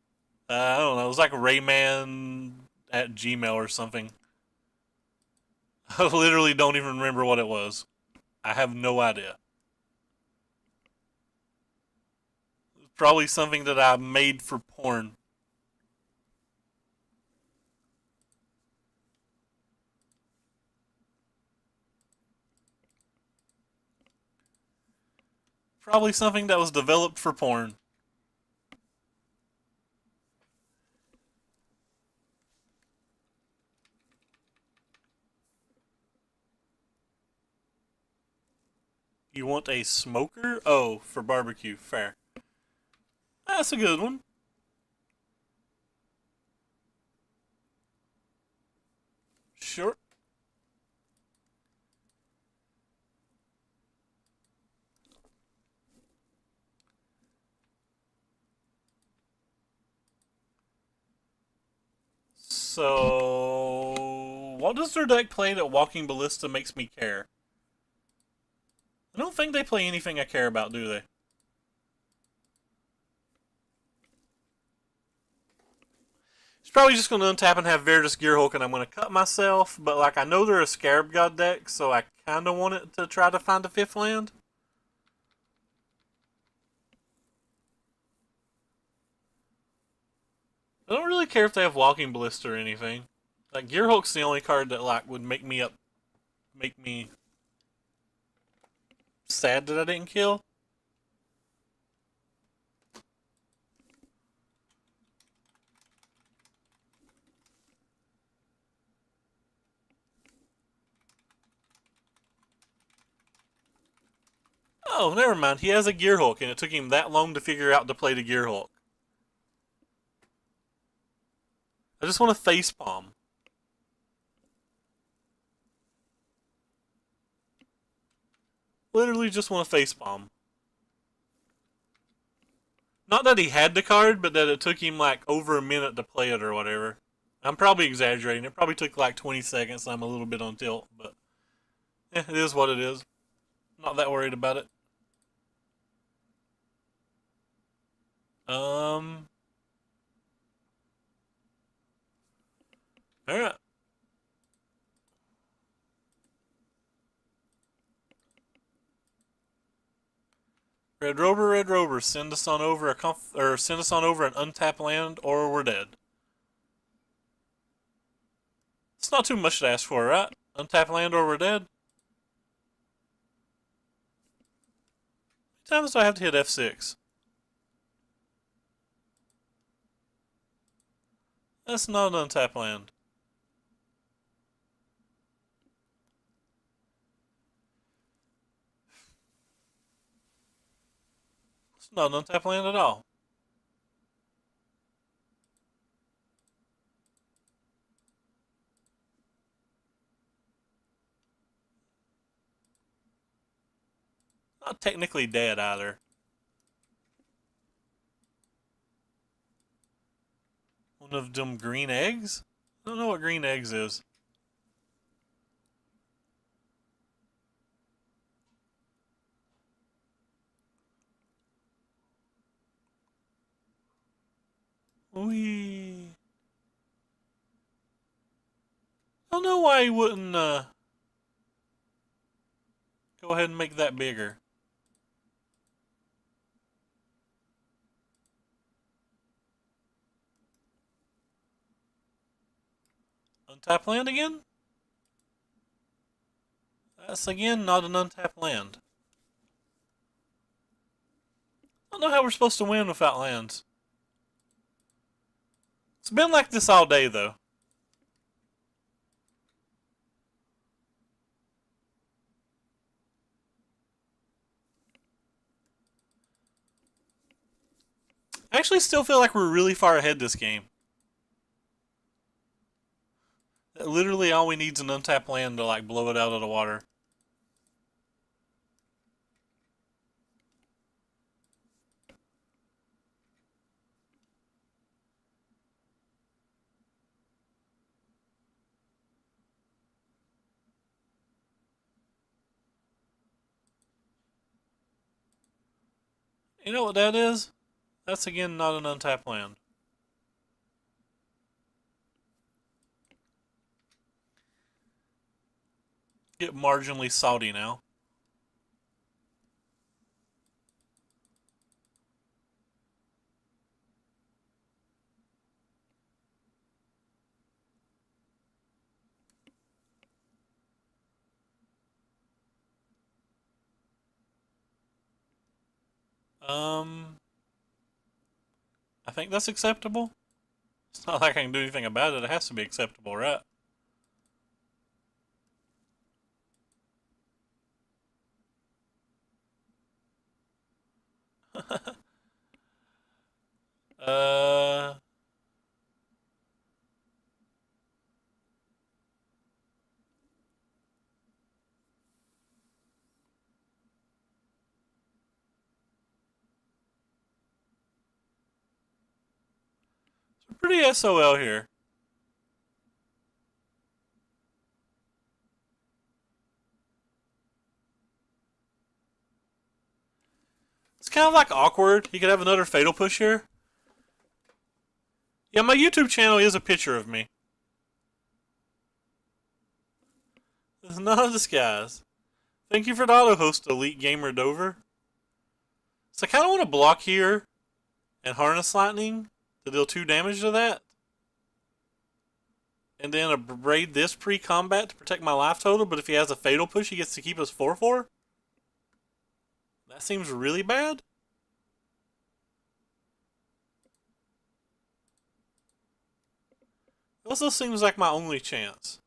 I don't know. It was like Rayman at Gmail or something. I literally don't even remember what it was. I have no idea. Probably something that I made for porn. Probably something that was developed for porn. You want a smoker? Oh, for barbecue. Fair. That's a good one. Sure. So, what does their deck play that Walking Ballista makes me care? I don't think they play anything I care about, do they? It's probably just going to untap and have Verdus Gearhulk, and I'm going to cut myself, but like I know they're a Scarab God deck, so I kind of want it to try to find a 5th land. I don't really care if they have Walking Ballista or anything. Like Gearhulk's the only card that like would make me sad that I didn't kill. Oh, never mind. He has a Gearhulk, and it took him that long to figure out to play the Gearhulk. I just want to facepalm. Literally just want to facepalm. Not that he had the card, but that it took him like over a minute to play it or whatever. I'm probably exaggerating. It probably took like 20 seconds. I'm a little bit on tilt, but it is what it is. Not that worried about it. Um. All right. Red Rover, send us on over or send us on over an untapped land, or we're dead. It's not too much to ask for, right? Untapped land, or we're dead. How many times do I have to hit F6? That's not an untapped land. It's not an untapped land at all. Not technically dead either. One of them green eggs? I don't know what green eggs is. We. I don't know why he wouldn't go ahead and make that bigger. Untapped land again? That's again not an untapped land. I don't know how we're supposed to win without lands. It's been like this all day, though. I actually still feel like we're really far ahead this game. Literally all we need is an untapped land to like blow it out of the water. You know what that is? That's again not an untapped land. Get marginally salty now. Um, I think that's acceptable. It's not like I can do anything about it. It has to be acceptable, right? uh, pretty SOL here. It's kind of like awkward. He could have another fatal push here. Yeah, my YouTube channel is a picture of me. It's not a disguise. Thank you for the auto host, Elite Gamer Dover. So I kind of want to block here and harness lightning to deal 2 damage to that. And then abrade this pre-combat to protect my life total, but if he has a fatal push, he gets to keep us 4-4? That seems really bad. It also seems like my only chance.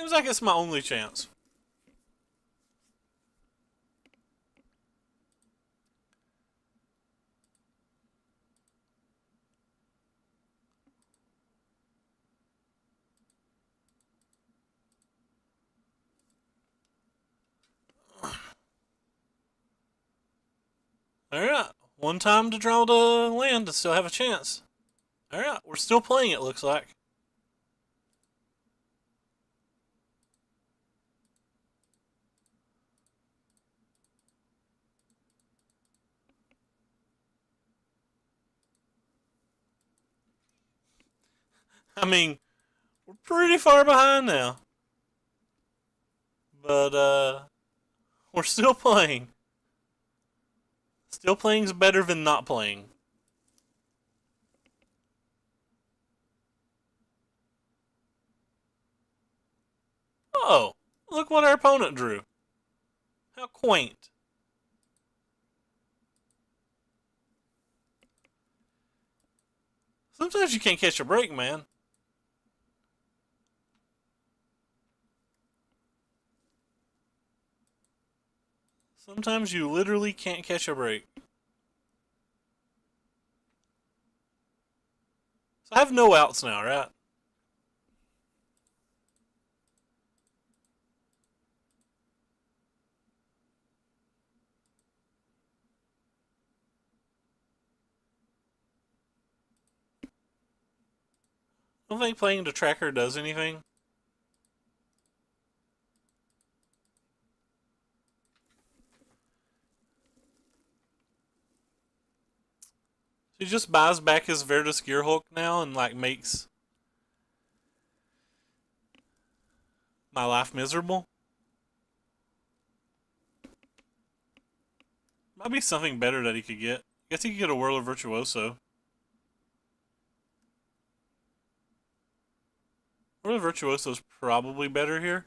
Seems like it's my only chance. Alright, one time to draw the land to still have a chance. Alright, we're still playing it, looks like. I mean, we're pretty far behind now. But, we're still playing. Still playing's better than not playing. Oh, look what our opponent drew. How quaint. Sometimes you can't catch a break, man. Sometimes you literally can't catch a break. So I have no outs now, right? I don't think playing the tracker does anything. He just buys back his Verdus Gearhulk now and like makes my life miserable. Might be something better that he could get. Guess he could get a Whirler Virtuoso. Whirler Virtuoso is probably better here.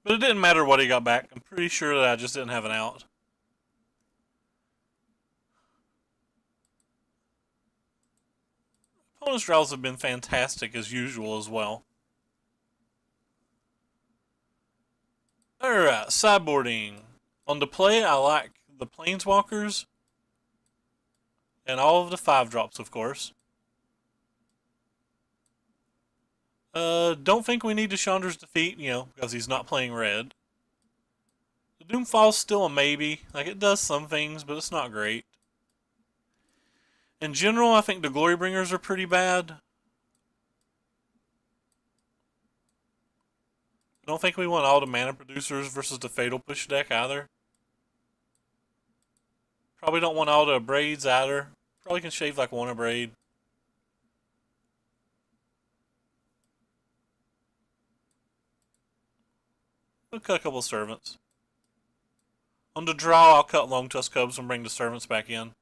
But it didn't matter what he got back. I'm pretty sure that I just didn't have an out. Opponent's draws have been fantastic as usual as well. Alright, sideboarding. On the play, I like the Planeswalkers and all of the 5-drops, of course. Don't think we need to Chandra's Defeat, because he's not playing red. The Doomfall's still a maybe. Like, it does some things, but it's not great. In general, I think the Glorybringers are pretty bad. I don't think we want all the mana producers versus the Fatal Push deck either. Probably don't want all the Abrades either. Probably can shave like one Abrade. We'll cut a couple of Servants. On the draw, I'll cut Long Tusk Cubs and bring the Servants back in.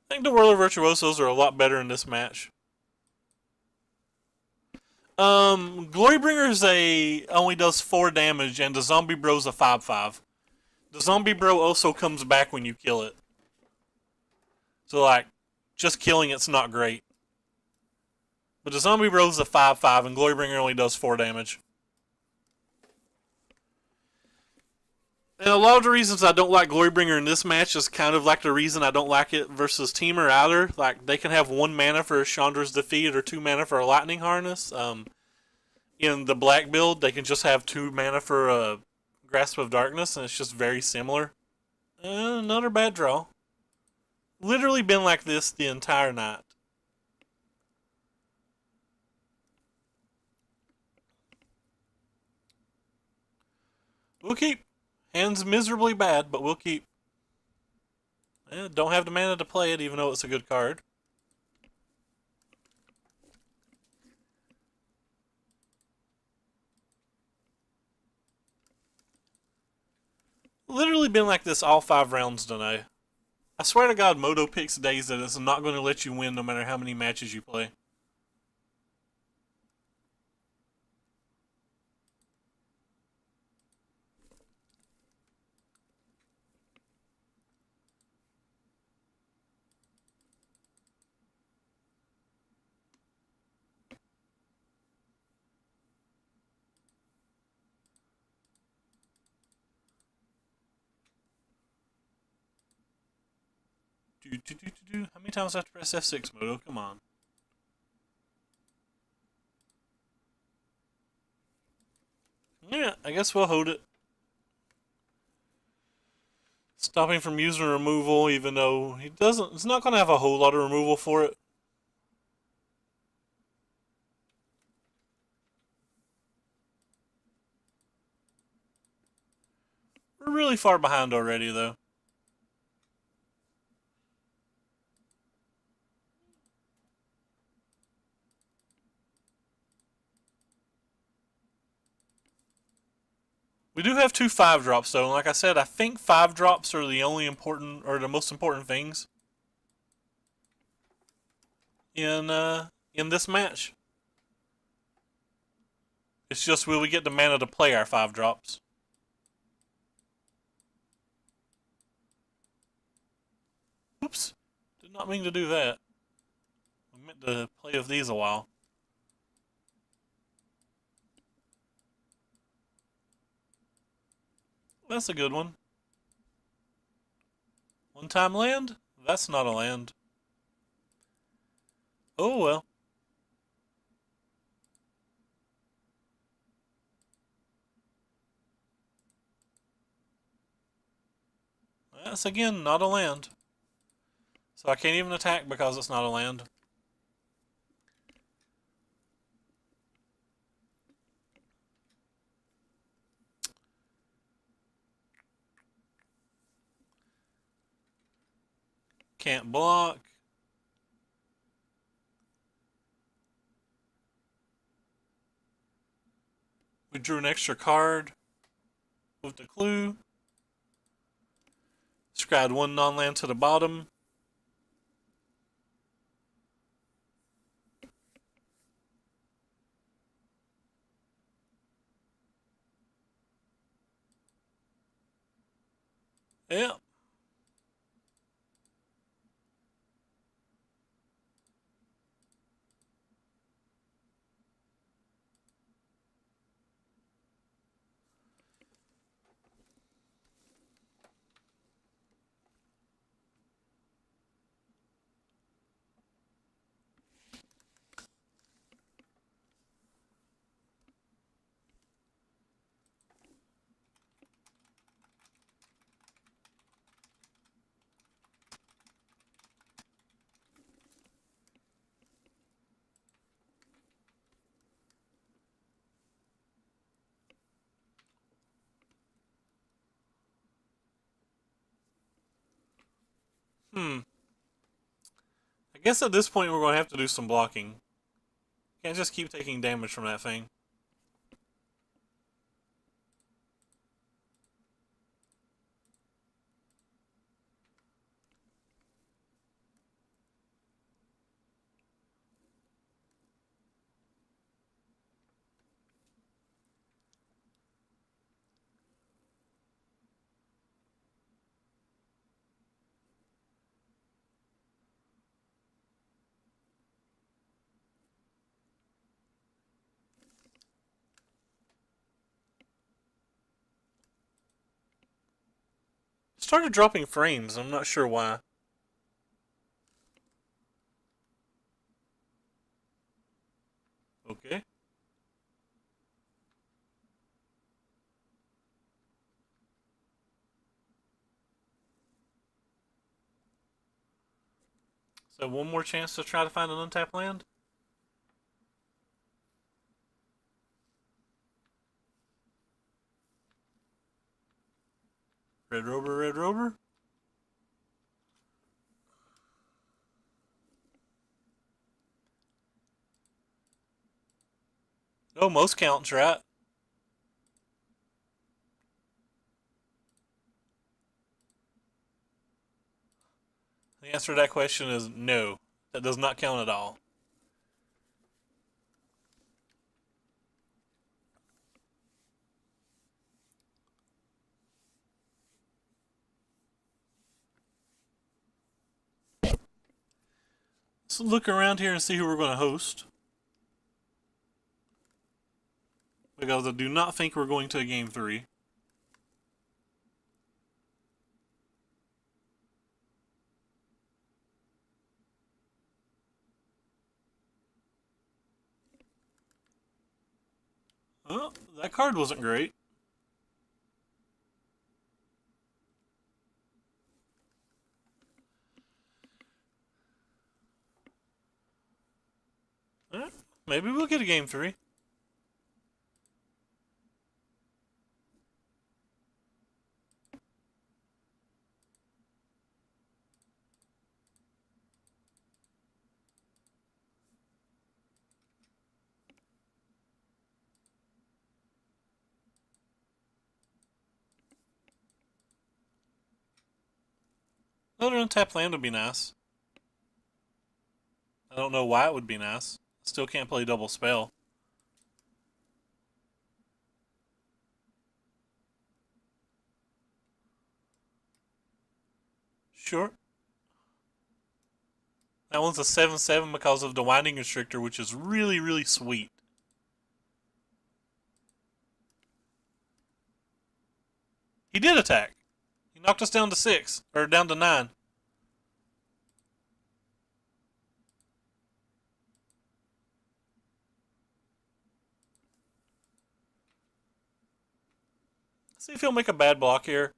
I think the Whirler Virtuosos are a lot better in this match. Glorybringer only does 4 damage, and the Zombie Bro's a 5/5. The Zombie Bro also comes back when you kill it. So, like, just killing it's not great. But the Zombie Bro's a 5/5, and Glorybringer only does 4 damage. And a lot of the reasons I don't like Glorybringer in this match is kind of like the reason I don't like it versus Temur either. Like, they can have 1 mana for Chandra's Defeat or 2 mana for a Lightning Harness. In the black build, they can just have 2 mana for a Grasp of Darkness, and it's just very similar. Another bad draw. Literally been like this the entire night. We'll keep. Hand's miserably bad, but we'll keep. Don't have the mana to play it, even though it's a good card. Literally been like this all 5 rounds tonight. I swear to God, Moto picks days that it's not going to let you win no matter how many matches you play. How many times do I have to press F6, Moto? Come on. Yeah, I guess we'll hold it. Stopping from using removal, even though he doesn't. It's not going to have a whole lot of removal for it. We're really far behind already, though. We do have 2 5-drops, though, and like I said, I think 5-drops are the only important, or the most important things in this match. It's just, will we get the mana to play our 5-drops? Oops. Did not mean to do that. I meant to play with these a while. That's a good one. One-time land? That's not a land. Oh well. That's again not a land. So I can't even attack because it's not a land. Can't block. We drew an extra card with the clue. Scribed one non-land to the bottom. Yeah. Hmm. I guess at this point we're going to have to do some blocking. Can't just keep taking damage from that thing. Started dropping frames. I'm not sure why. Okay. So one more chance to try to find an untapped land. Red Rover, Red Rover. Oh, most counts, right? The answer to that question is no. That does not count at all. Let's look around here and see who we're going to host. Because I do not think we're going to a game 3. Oh, that card wasn't great. Maybe we'll get a game 3. Another untapped land would be nice. I don't know why it would be nice. Still can't play double spell. Sure. That one's a 7/7 because of the Winding Restrictor, which is really, really sweet. He did attack. He knocked us down to 6, or down to 9. See if he'll make a bad block here.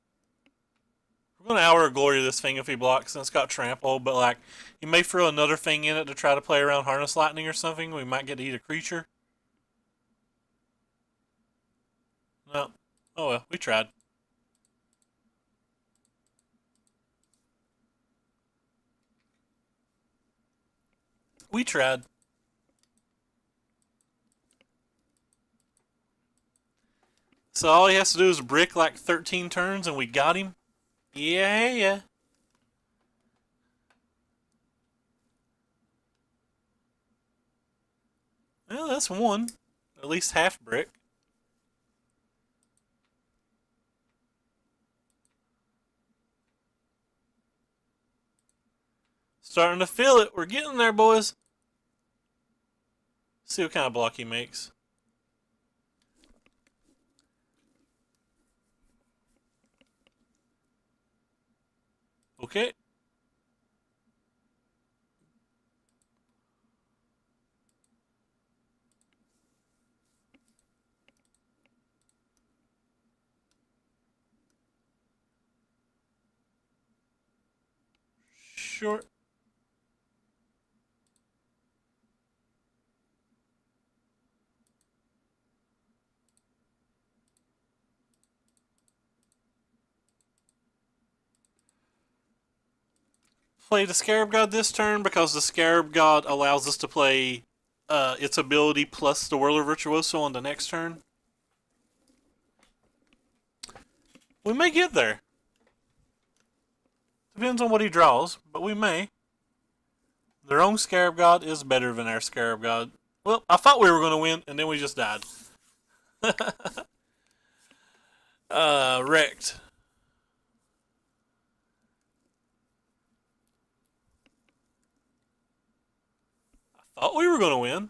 We're going to Hour of Glory this thing if he blocks, and it's got Trample, but like, he may throw another thing in it to try to play around Harness Lightning or something. We might get to eat a creature. No. Oh well, we tried. We tried. So all he has to do is brick like 13 turns and we got him? Yeah, yeah. Well, that's one. At least half brick. Starting to feel it. We're getting there, boys. See what kind of block he makes. Okay. Short. Play the Scarab God this turn because the Scarab God allows us to play its ability plus the Whirler Virtuoso on the next turn. We may get there. Depends on what he draws, but we may. Their own Scarab God is better than our Scarab God. Well, I thought we were going to win, and then we just died. Wrecked. I thought we were going to win.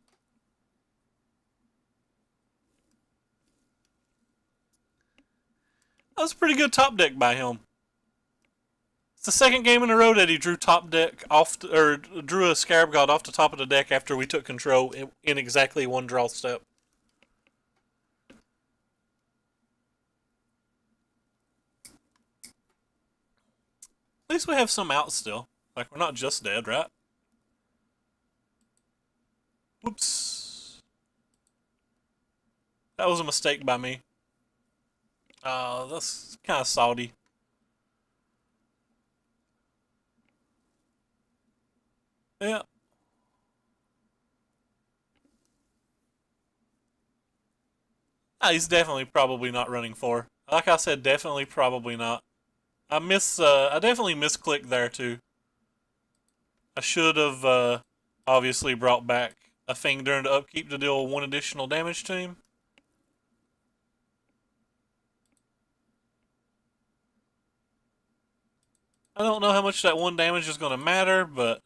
That was a pretty good top deck by him. It's the second game in a row that he drew top deck off, or drew a Scarab God off the top of the deck after we took control in exactly one draw step. At least we have some out still. Like, we're not just dead, right? Whoops. That was a mistake by me. That's kind of salty. Yeah. He's definitely probably not running 4. Like I said, definitely probably not. I definitely misclicked there too. I should have obviously brought back a thing during the upkeep to deal 1 additional damage to him. I don't know how much that 1 damage is going to matter, but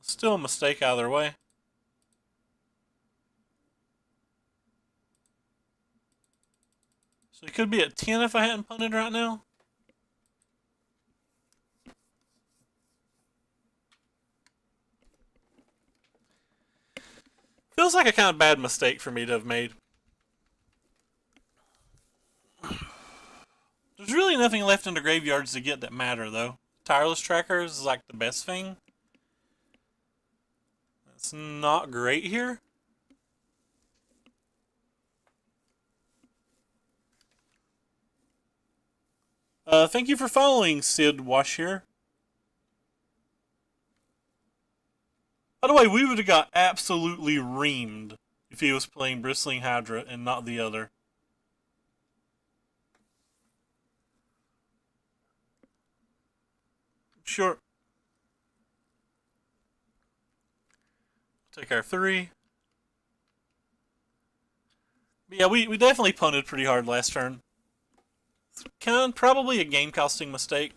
still a mistake either way. So he could be at 10 if I hadn't punted right now. Feels like a kind of bad mistake for me to have made. There's really nothing left in the graveyards to get that matter, though. Tireless Trackers is like the best thing. It's not great here. Thank you for following, Sid Wash here. By the way, we would have got absolutely reamed if he was playing Bristling Hydra and not the other. Sure. Take our 3. But yeah, we definitely punted pretty hard last turn. Probably a game costing mistake.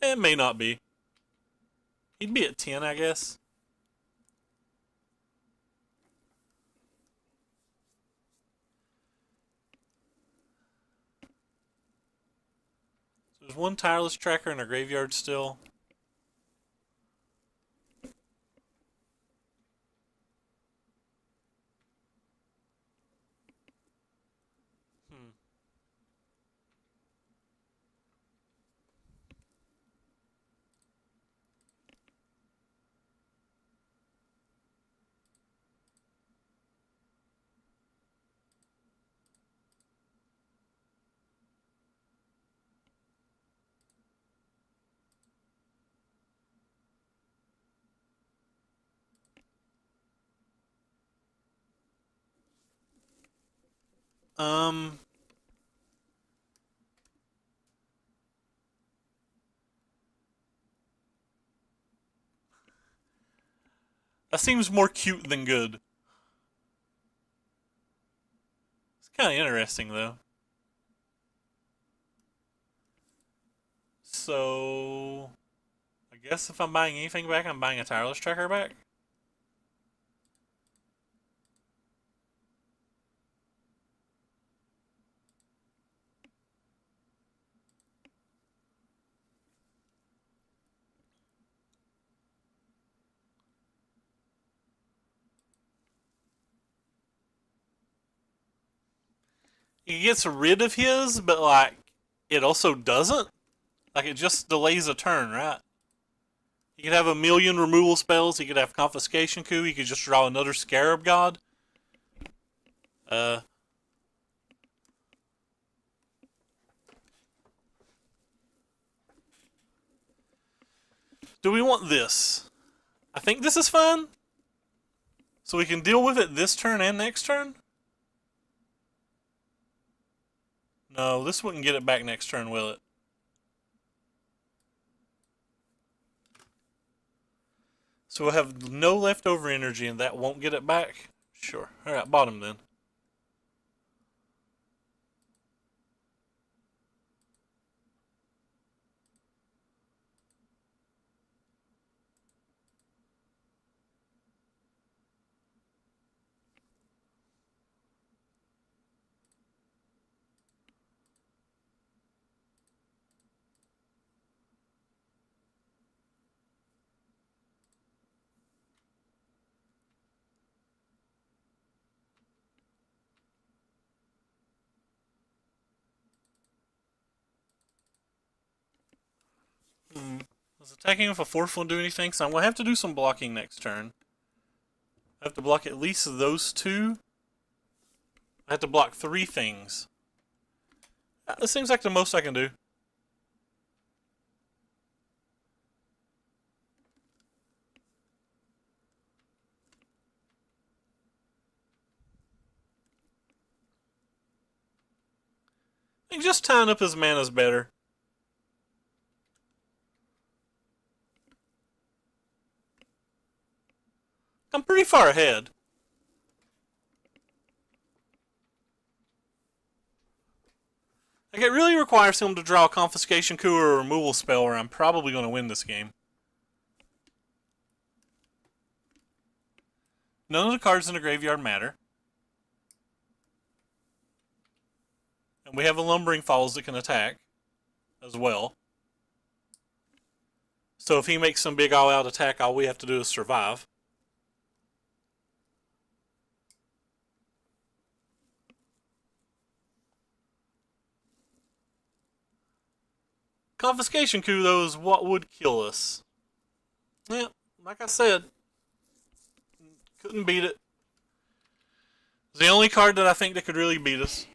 It may not be. He'd be at 10, I guess. So there's 1 Tireless Tracker in our graveyard still. Um, that seems more cute than good. It's kind of interesting though. So, I guess if I'm buying anything back, I'm buying a tireless tracker back. He gets rid of his, but like it also doesn't. Like it just delays a turn, right? He could have a million removal spells. He could have confiscation coup. He could just draw another scarab god. Uh, do we want this? I think this is fine. So we can deal with it this turn and next turn? No, this wouldn't get it back next turn, will it? So we'll have no leftover energy and that won't get it back? Sure. Alright, bottom then. Does attacking with a fourth one do anything? So I'm going to have to do some blocking next turn. I have to block at least those two. I have to block 3 things. This seems like the most I can do. I think just tying up his mana is better. I'm pretty far ahead. Like, it really requires him to draw a confiscation coup or a removal spell, or I'm probably going to win this game. None of the cards in the graveyard matter. And we have a Lumbering Falls that can attack as well. So if he makes some big all-out attack, all we have to do is survive. Confiscation coup, though, is what would kill us. Yeah, like I said, couldn't beat it. It's the only card that I think that could really beat us.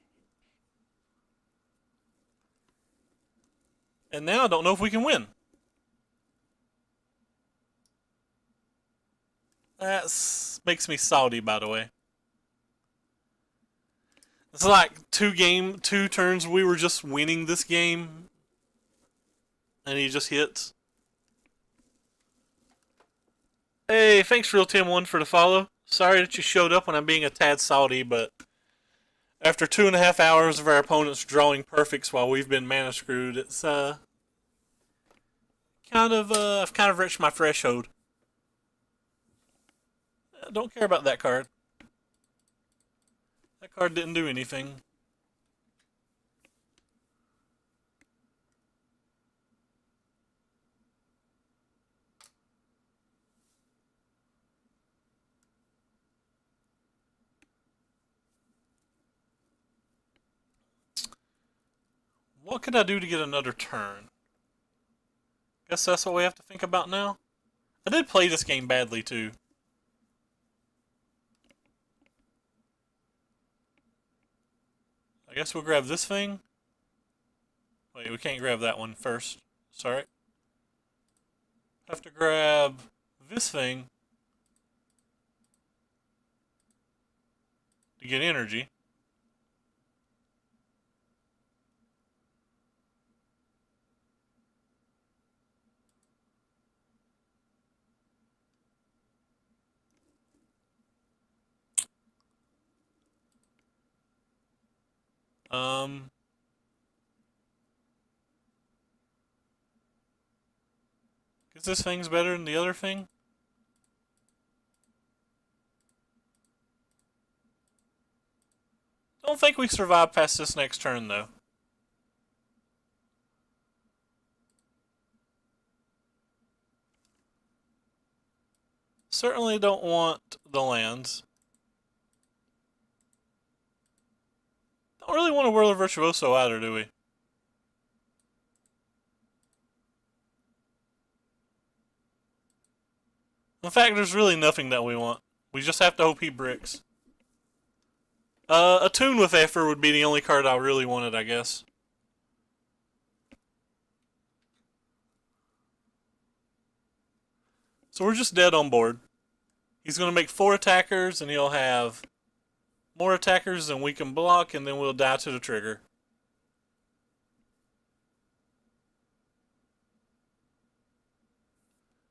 And now I don't know if we can win. That makes me salty, by the way. It's like two turns we were just winning this game, and he just hits. Hey, thanks Real Tim1 for the follow. Sorry that you showed up when I'm being a tad salty, but after 2.5 hours of our opponents drawing perfects while we've been mana screwed, it's I've kind of reached my threshold. I don't care about that card. That card didn't do anything. What could I do to get another turn? Guess that's what we have to think about now. I did play this game badly too. I guess we'll grab this thing. Wait, we can't grab that one first. Sorry. Have to grab this thing to get energy. Um, Guess this thing's better than the other thing. Don't think we survive past this next turn, though. Certainly don't want the lands. Don't really want a Whirler Virtuoso either, do we? In fact, there's really nothing that we want. We just have to hope he bricks. Attune with Effort would be the only card I really wanted, I guess. So we're just dead on board. He's going to make 4 attackers, and he'll have more attackers than we can block, and then we'll die to the trigger.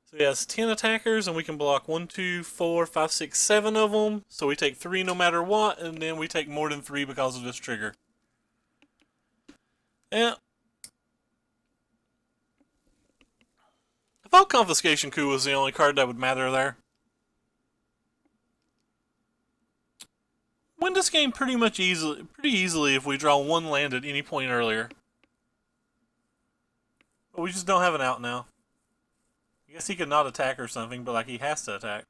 So he has 10 attackers, and we can block 1, 2, 4, 5, 6, 7 of them. So we take 3 no matter what, and then we take more than 3 because of this trigger. Yeah. I thought Confiscation Coup was the only card that would matter there. Win this game pretty easily if we draw 1 land at any point earlier. But we just don't have an out now. I guess he could not attack or something, but like he has to attack.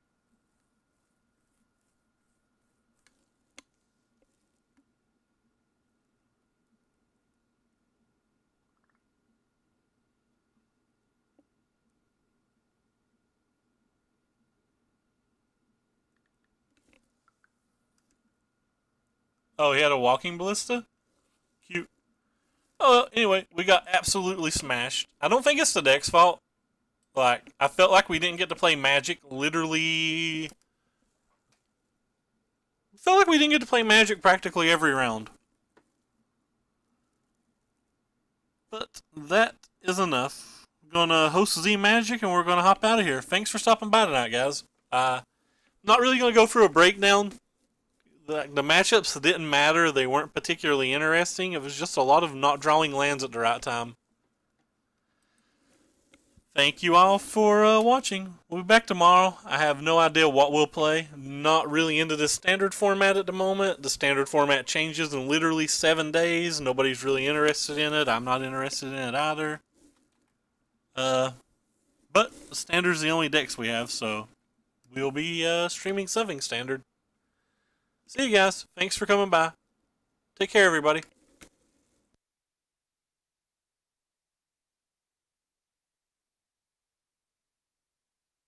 Oh, he had a walking ballista? Cute. Oh, well, anyway, we got absolutely smashed. I don't think it's the deck's fault. Like, I felt like we didn't get to play Magic literally... felt like we didn't get to play Magic practically every round. But that is enough. We're gonna host Z Magic and we're gonna hop out of here. Thanks for stopping by tonight, guys. Not really gonna go through a breakdown. The matchups didn't matter. They weren't particularly interesting. It was just a lot of not drawing lands at the right time. Thank you all for watching. We'll be back tomorrow. I have no idea what we'll play. Not really into this standard format at the moment. The standard format changes in literally 7 days. Nobody's really interested in it. I'm not interested in it either. But standard's the only decks we have, so we'll be streaming something standard. See you guys. Thanks for coming by. Take care, everybody.